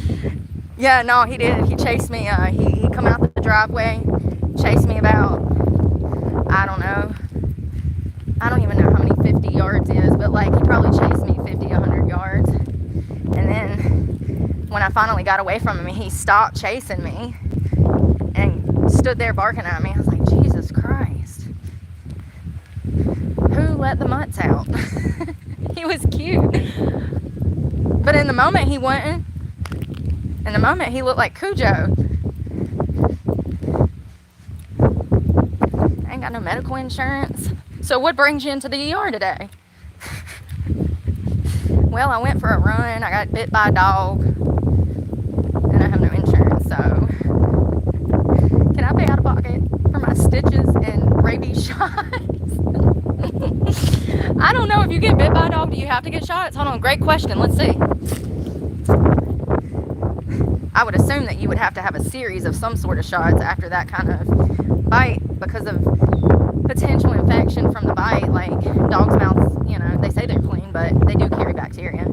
Yeah, no, he did. He chased me. He come out the driveway, chased me about, I don't know. I don't even know how many 50 yards is, but like he probably chased me 50, 100 yards. And then when I finally got away from him, he stopped chasing me and stood there barking at me. I was like, Jesus Christ. Who let the mutts out? He was cute. But in the moment he wouldn't. In the moment he looked like Cujo. I ain't got no medical insurance. So what brings you into the ER today? Well, I went for a run. I got bit by a dog. stitches and rabies shots. I don't know if you get bit by a dog, do you have to get shots? Hold on, great question. Let's see. I would assume that you would have to have a series of some sort of shots after that kind of bite because of potential infection from the bite. Like dogs' mouths, you know, they say they're clean, but they do carry bacteria.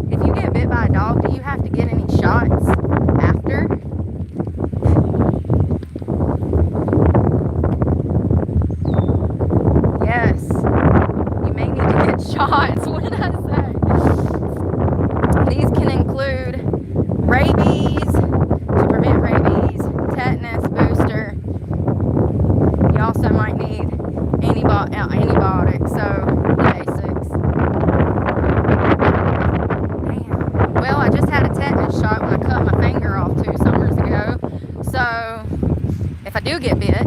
If you get bit by a dog, do you have to get any shots after? Yes, you may need to get shots. What did I say? These can include rabies, to prevent rabies, tetanus booster. You also might need antibiotics, so the basics. Damn. Well, I just had a tetanus shot when I cut my finger off 2 summers ago. So if I do get bit,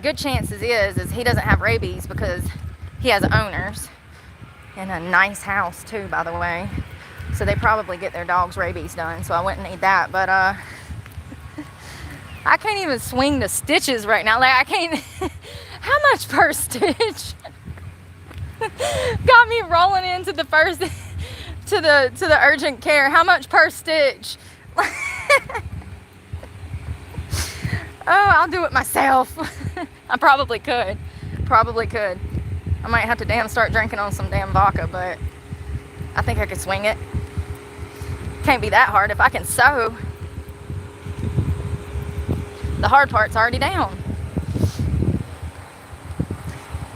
good chances is he doesn't have rabies because he has owners. In a nice house too, by the way. So they probably get their dogs rabies done, so I wouldn't need that. But I can't even swing the stitches right now. Like I can't. How much per stitch? Got me rolling into the first to the urgent care. How much per stitch? Oh, I'll do it myself. I probably could. I might have to start drinking on some damn vodka, but I think I could swing it. Can't be that hard if I can sew. The hard part's already down.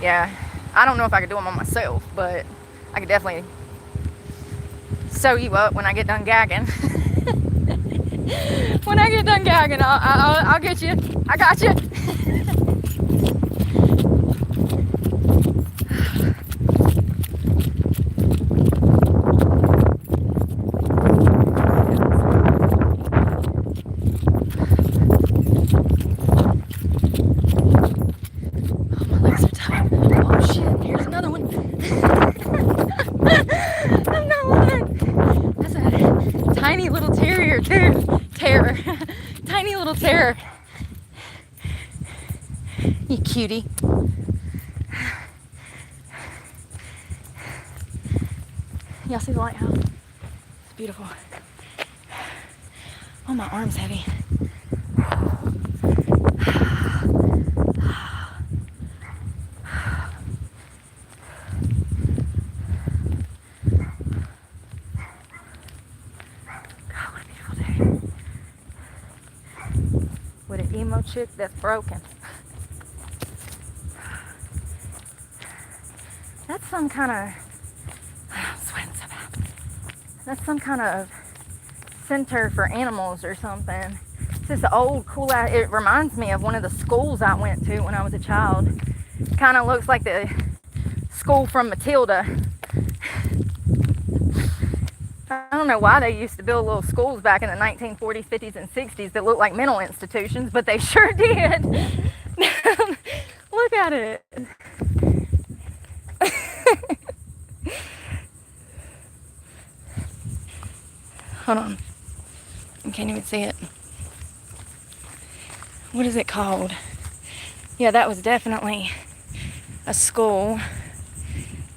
Yeah, I don't know if I could do them on myself, but I could definitely sew you up when I get done gagging. When I get done gagging, I'll get you. I got you. Tiny little terrier too. Tiny little terror. You cutie. Y'all see the lighthouse? It's beautiful. Oh, my arm's heavy. With an emo chick that's broken. That's some kind of, I'm sweating so bad. That's some kind of center for animals or something. It's this old cool, it reminds me of one of the schools I went to when I was a child. Kind of looks like the school from Matilda. I don't know why they used to build little schools back in the 1940s, 50s, and 60s that looked like mental institutions, but they sure did. Look at it. Hold on. I can't even see it. What is it called? Yeah, that was definitely a school.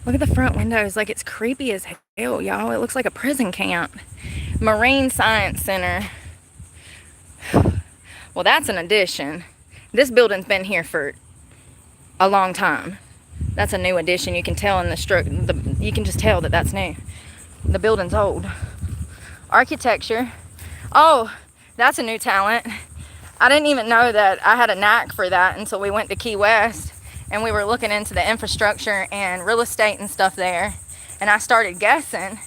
Look at the front windows, like it's creepy as hell, y'all. It looks like a prison camp. Marine Science Center. Well, that's an addition. This building's been here for a long time. That's a new addition. You can tell in the you can just tell that that's new. The building's old. Architecture. Oh, that's a new talent. I didn't even know that I had a knack for that until we went to Key West. And we were looking into the infrastructure and real estate and stuff there. And I started guessing.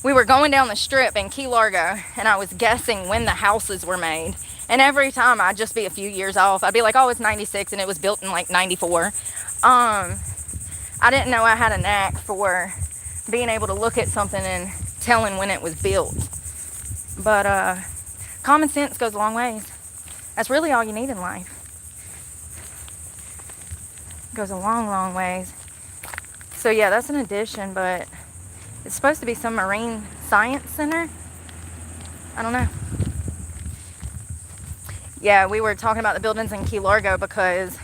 We were going down the strip in Key Largo, and I was guessing when the houses were made. And every time I'd just be a few years off. I'd be like, oh, it's 96, and it was built in like 94. I didn't know I had a knack for being able to look at something and telling when it was built. But common sense goes a long ways. That's really all you need in life. Goes a long, long ways. So yeah, that's an addition, but it's supposed to be some marine science center. I don't know. Yeah, we were talking about the buildings in Key Largo because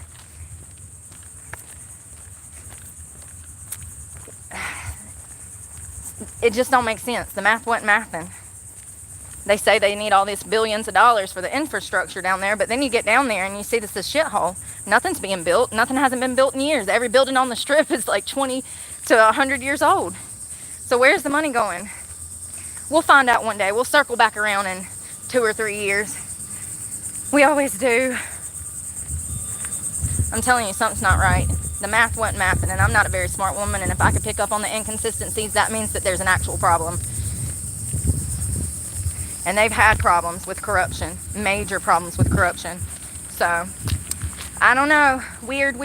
it just don't make sense. The math wasn't mathing. They say they need all these billions of dollars for the infrastructure down there, but then you get down there and you see this is a shithole. Nothing's being built. Nothing hasn't been built in years. Every building on the strip is like 20 to 100 years old. So where's the money going? We'll find out one day. We'll circle back around in 2 or 3 years. We always do. I'm telling you, something's not right. The math wasn't mathing, and I'm not a very smart woman, and if I could pick up on the inconsistencies, that means that there's an actual problem. And they've had problems with corruption, major problems with corruption. So, I don't know. Weird.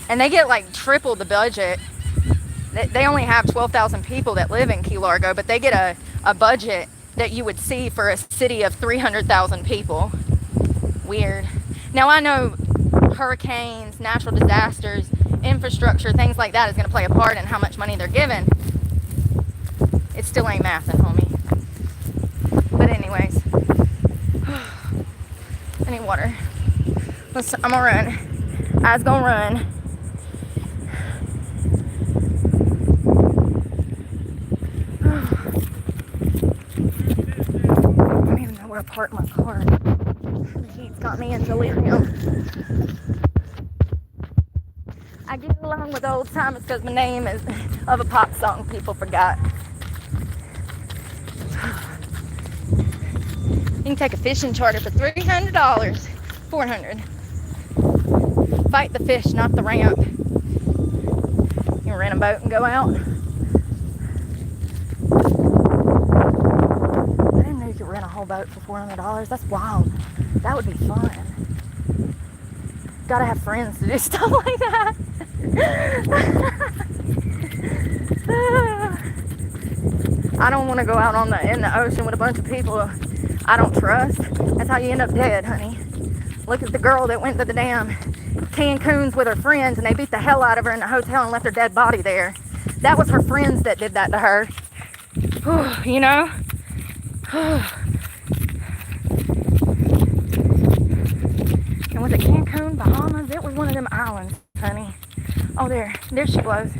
And they get like triple the budget. They only have 12,000 people that live in Key Largo, but they get a budget that you would see for a city of 300,000 people. Weird. Now, I know hurricanes, natural disasters, infrastructure, things like that is going to play a part in how much money they're given. It still ain't mathing, homie. But anyways, I need water. I'm gonna run. I was gonna run. I don't even know where to park my car. The heat's got me in delirium. I get along with old timers because my name is of a pop song people forgot. You can take a fishing charter for $300, $400. Fight the fish, not the ramp. You can rent a boat and go out. I didn't know you could rent a whole boat for $400. That's wild. That would be fun. Gotta have friends to do stuff like that. I don't want to go out in the ocean with a bunch of people I don't trust. That's how you end up dead, honey. Look at the girl that went to the damn Cancun's with her friends and they beat the hell out of her in the hotel and left her dead body there. That was her friends that did that to her. You know? And was it Cancun, Bahamas? It was one of them islands, honey. Oh, there she was.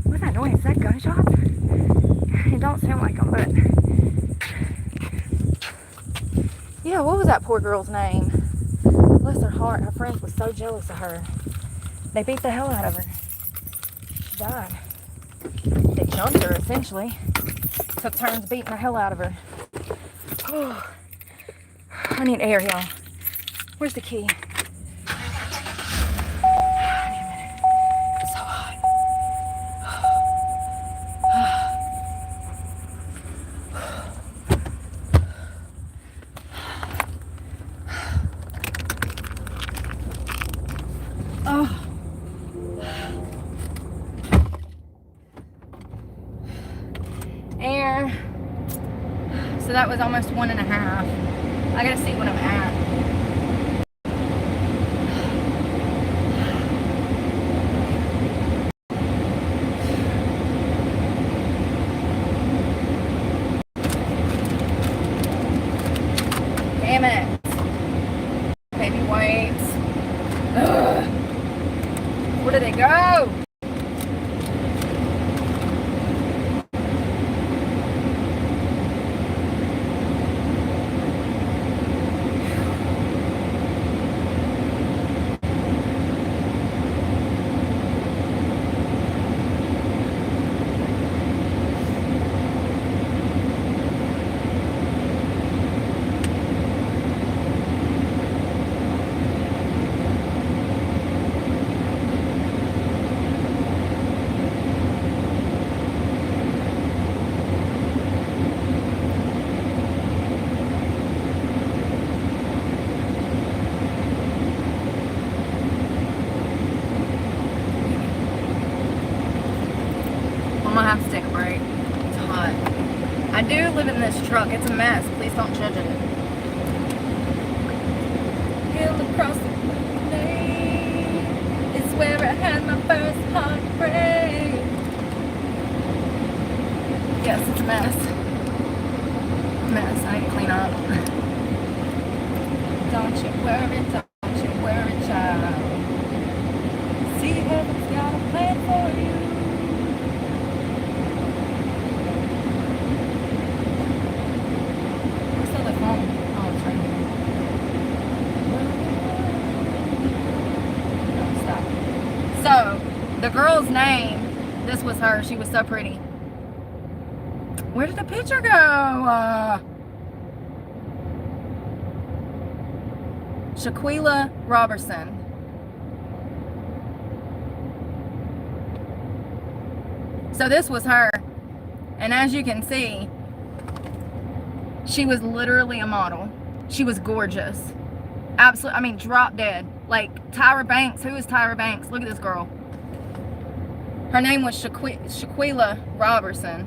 What's that noise? Is that gunshots? It don't sound like them, but... Yeah, what was that poor girl's name? Bless her heart. Her friends were so jealous of her. They beat the hell out of her. She died. They jumped her, essentially. Took turns beating the hell out of her. Oh, I need air, y'all. Where's the key? It's so hot. Oh. Air. So that was almost 1.5. I gotta see what I'm at. Damn it. Baby wipes. Ugh. Where did they go? I'm gonna have to take a break. It's hot. I do live in this truck. It's a mess. Please don't judge it. Hill across the lane is where I had my first heartbreak. Yes, it's a mess. I need to clean up. The girl's name, this was her. She was so pretty. Where did the picture go? Shaquila Robertson. So this was her. And as you can see, she was literally a model. She was gorgeous. Absolutely, I mean, drop dead. Like Tyra Banks. Who is Tyra Banks? Look at this girl. Her name was Shaquila Robertson.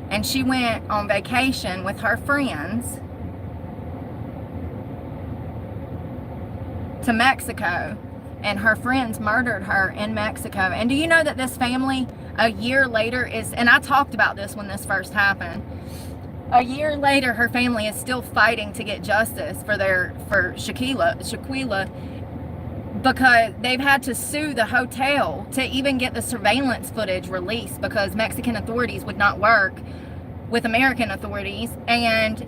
And she went on vacation with her friends to Mexico. And her friends murdered her in Mexico. And do you know that this family, a year later, is, and I talked about this when this first happened, a year later, her family is still fighting to get justice for Shaquila, because they've had to sue the hotel to even get the surveillance footage released, because Mexican authorities would not work with American authorities. And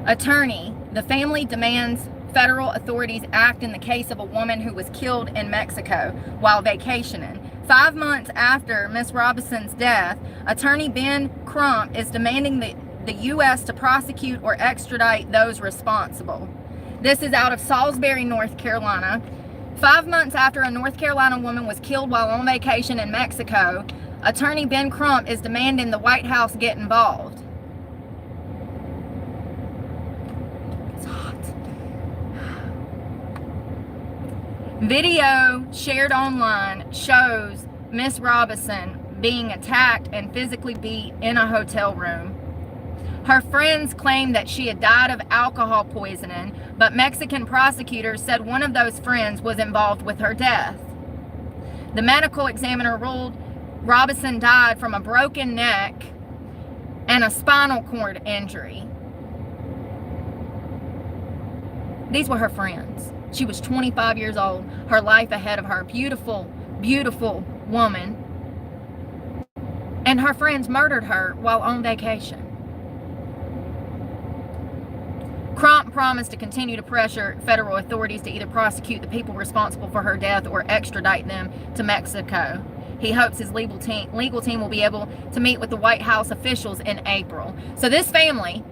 attorney, the family demands federal authorities act in the case of a woman who was killed in Mexico while vacationing. 5 months after Miss Robinson's death, attorney Ben Crump is demanding the U.S. to prosecute or extradite those responsible. This is out of Salisbury, North Carolina. 5 months after a North Carolina woman was killed while on vacation in Mexico, attorney Ben Crump is demanding the White House get involved. It's hot. Video shared online shows Miss Robinson being attacked and physically beat in a hotel room. Her friends claimed that she had died of alcohol poisoning, but Mexican prosecutors said one of those friends was involved with her death. The medical examiner ruled Robinson died from a broken neck and a spinal cord injury. These were her friends. She was 25 years old, her life ahead of her, beautiful, beautiful woman. And her friends murdered her while on vacation. Crump promised to continue to pressure federal authorities to either prosecute the people responsible for her death or extradite them to Mexico. He hopes his legal team will be able to meet with the White House officials in April. So this family,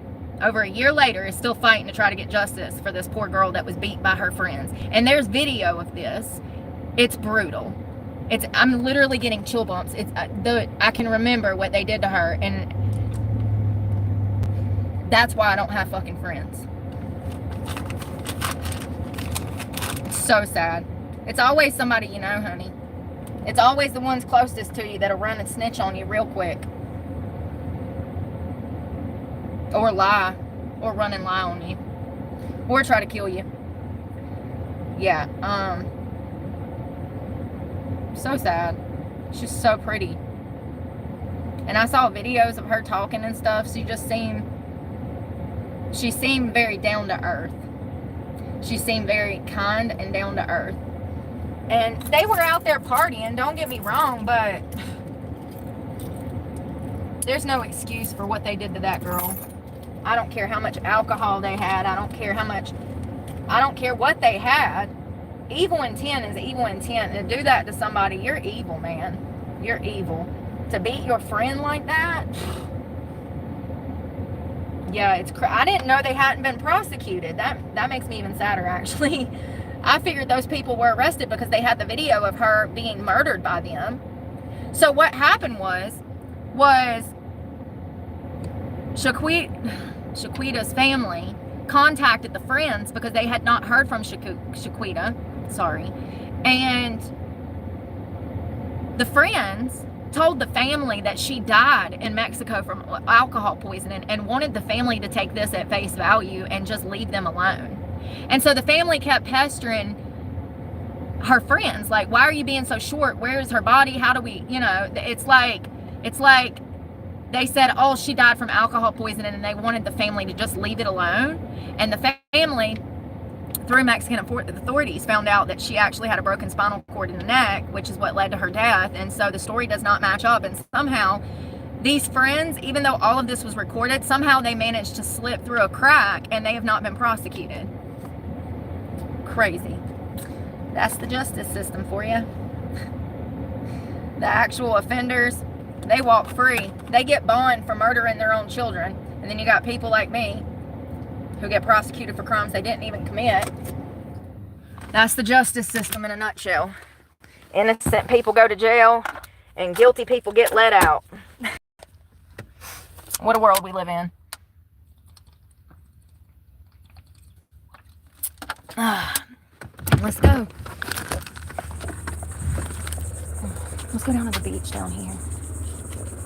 over a year later, is still fighting to try to get justice for this poor girl that was beat by her friends. And there's video of this. It's brutal. I'm literally getting chill bumps. I can remember what they did to her, and that's why I don't have fucking friends. It's so sad. It's always somebody you know, honey. It's always the ones closest to you that'll run and snitch on you real quick. Or lie. Or run and lie on you. Or try to kill you. Yeah. So sad. She's so pretty. And I saw videos of her talking and stuff. She seemed very down to earth. She seemed very kind and down to earth. And they were out there partying, don't get me wrong, but there's no excuse for what they did to that girl. I don't care how much alcohol they had. I don't care what they had. Evil intent is evil intent. And to do that to somebody, you're evil, man. You're evil. To beat your friend like that, yeah, it's I didn't know they hadn't been prosecuted. That makes me even sadder, actually. I figured those people were arrested because they had the video of her being murdered by them. So what happened was Shaquita's family contacted the friends because they had not heard from Shaquita. Sorry. And the friends told the family that she died in Mexico from alcohol poisoning and wanted the family to take this at face value and just leave them alone. And so the family kept pestering her friends, like, why are you being so short? Where is her body? How do we, it's like they said, oh, she died from alcohol poisoning, and they wanted the family to just leave it alone. And the family, through Mexican authorities, found out that she actually had a broken spinal cord in the neck, which is what led to her death. And so the story does not match up. And somehow these friends, even though all of this was recorded, somehow they managed to slip through a crack, and they have not been prosecuted. Crazy. That's the justice system for you. The actual offenders, they walk free. They get bond for murdering their own children. And then you got people like me who get prosecuted for crimes they didn't even commit. That's the justice system in a nutshell. Innocent people go to jail and guilty people get let out. What a world we live in. Let's go. Let's go down to the beach down here.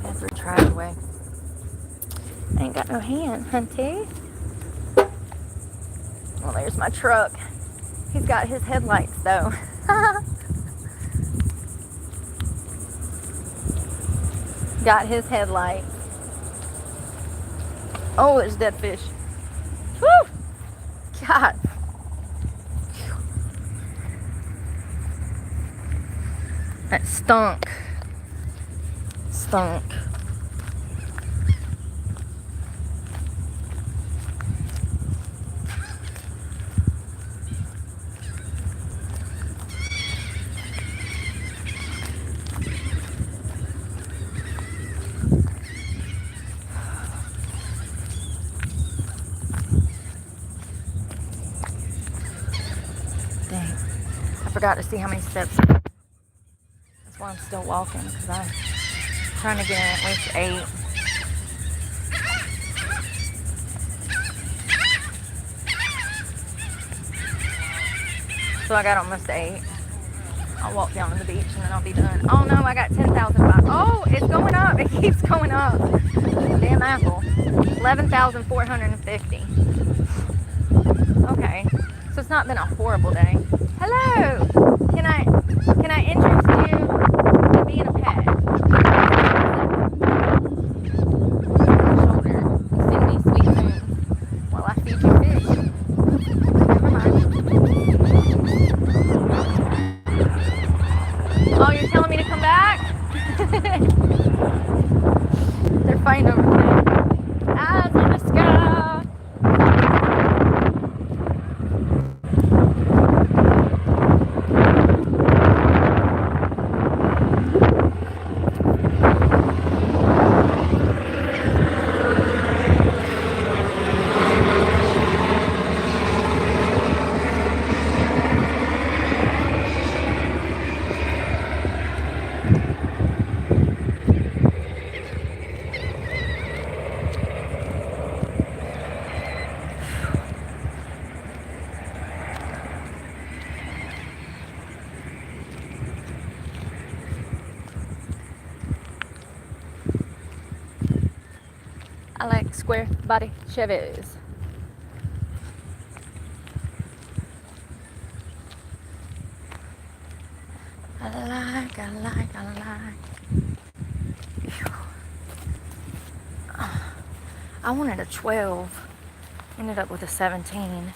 Head for a driveway. I ain't got no hand, hunty. Well, there's my truck. He's got his headlights though. Got his headlights. Oh, there's dead fish. Woo! God. That stunk. Stunk. Dang. I forgot to see how many steps. That's why I'm still walking, because I'm trying to get in at least 8. So I got almost 8. I'll walk down to the beach and then I'll be done. Oh no, I got 10,000. Oh, it's going up. It keeps going up. Damn apple. 11,450. Okay. So it's not been a horrible day. Hello. Can I interest you in being a pet? Shoulder. Sing me sweet tunes while I feed you fish. Never mind. Oh, you're telling me to come back? They're fighting over there. Eyes in the sky. I like square body Chevys. I like. Phew. I wanted a 12. Ended up with a 17.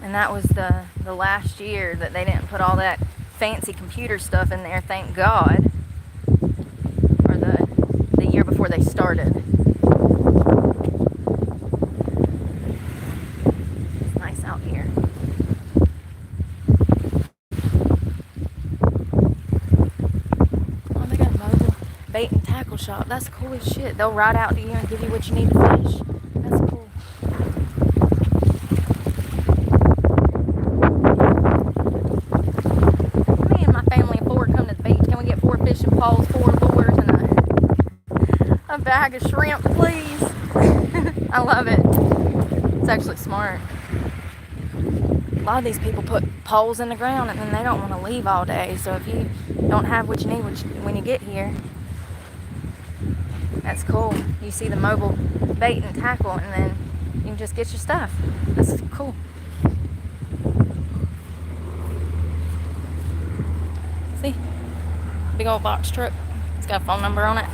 And that was the last year that they didn't put all that fancy computer stuff in there, thank God. Or the year before they started. It's nice out here. Oh, they got a mobile bait and tackle shop. That's cool as shit. They'll ride out to you and give you what you need to fish. That's cool. Me and my family of 4 come to the beach. Can we get 4 fishing poles, 4 lures, and a bag of shrimp, please? I love it. It's actually smart. A lot of these people put poles in the ground and then they don't want to leave all day. So if you don't have what you need when you get here, that's cool. You see the mobile bait and tackle and then you can just get your stuff. That's cool. See? Big old box truck. It's got a phone number on it.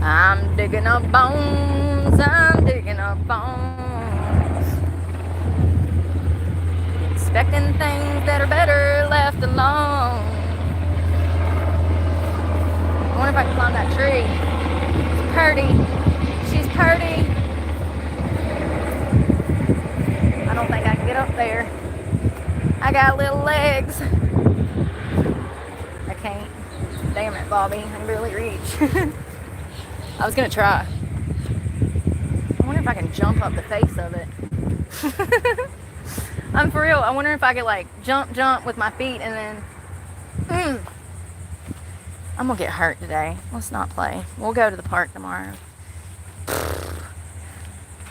I'm digging up bones, I'm digging up bones. Expecting things that are better left alone. I wonder if I can climb that tree. purty. She's purty. I don't think I can get up there. I got little legs. I can't. Damn it, Bobby. I can barely reach. I was gonna try. I wonder if I can jump up the face of it. I'm for real. I wonder if I could like jump with my feet and then I'm gonna get hurt today. Let's not play. We'll go to the park tomorrow.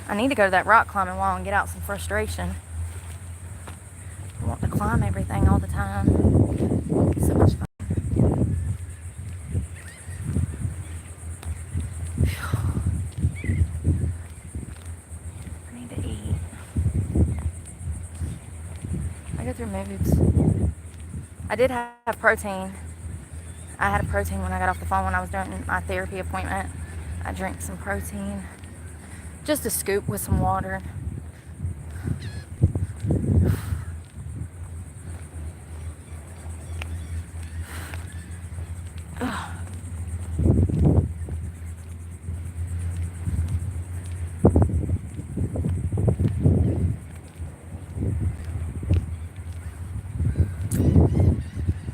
I need to go to that rock climbing wall and get out some frustration. I want to climb everything all the time. It's so much fun. I need to eat. I go through moods. I did have protein. I had a protein when I got off the phone when I was doing my therapy appointment. I drank some protein. Just a scoop with some water.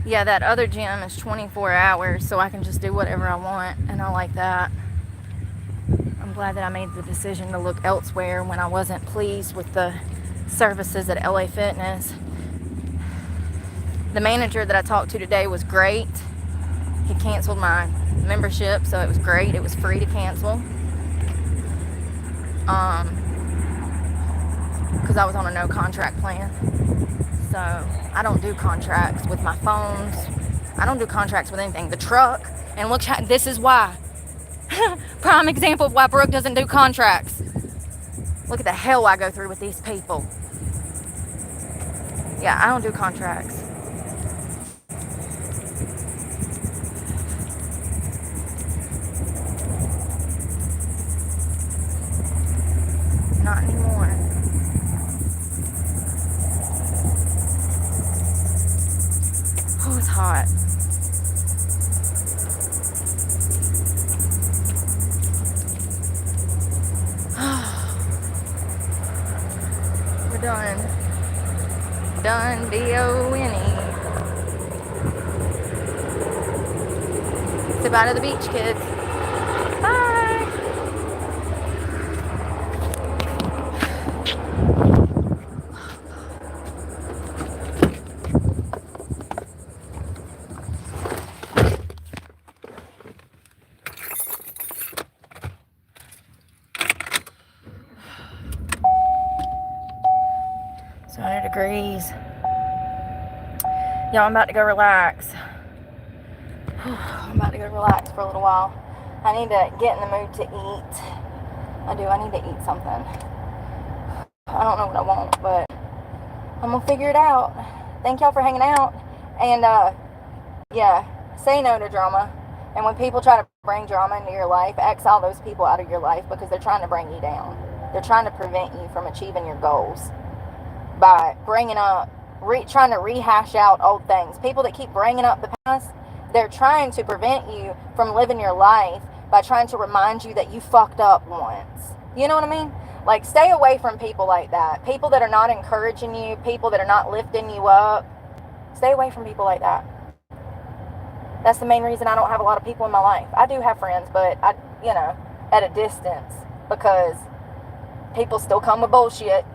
Yeah, that other gym is 24 hours, so I can just do whatever I want, and I like that. I'm glad that I made the decision to look elsewhere when I wasn't pleased with the services at LA Fitness. The manager that I talked to today was great. He canceled my membership, so it was great. It was free to cancel. Because I was on a no contract plan. So I don't do contracts with my phones. I don't do contracts with anything. The truck, and look, this is why. Prime example of why Brooke doesn't do contracts. Look at the hell I go through with these people. Yeah, I don't do contracts. Not anymore. Oh, it's hot. We're done. Done, D-O-N-E. Say bye to the beach, kids. Bye. It's 100 degrees. Y'all, I'm about to go relax. I'm about to go relax for a little while. I need to get in the mood to eat. I need to eat something. I don't know what I want, but I'm gonna figure it out. Thank y'all for hanging out. And yeah, say no to drama. And when people try to bring drama into your life, exile those people out of your life because they're trying to bring you down. They're trying to prevent you from achieving your goals by bringing up, trying to rehash out old things. People that keep bringing up the past, they're trying to prevent you from living your life by trying to remind you that you fucked up once. You know what I mean? Like, stay away from people like that. People that are not encouraging you, people that are not lifting you up. Stay away from people like that. That's the main reason I don't have a lot of people in my life. I do have friends, but at a distance, because people still come with bullshit.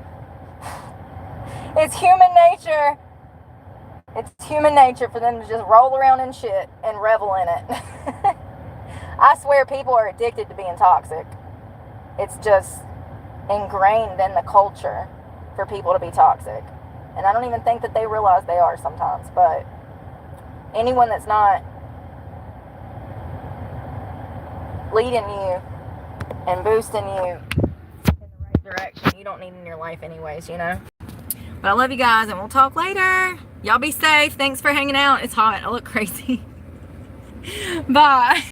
It's human nature. It's human nature for them to just roll around in shit and revel in it. I swear people are addicted to being toxic. It's just ingrained in the culture for people to be toxic. And I don't even think that they realize they are sometimes. But anyone that's not leading you and boosting you in the right direction, you don't need in your life anyways, you know? But I love you guys, and we'll talk later. Y'all be safe. Thanks for hanging out. It's hot. I look crazy. Bye.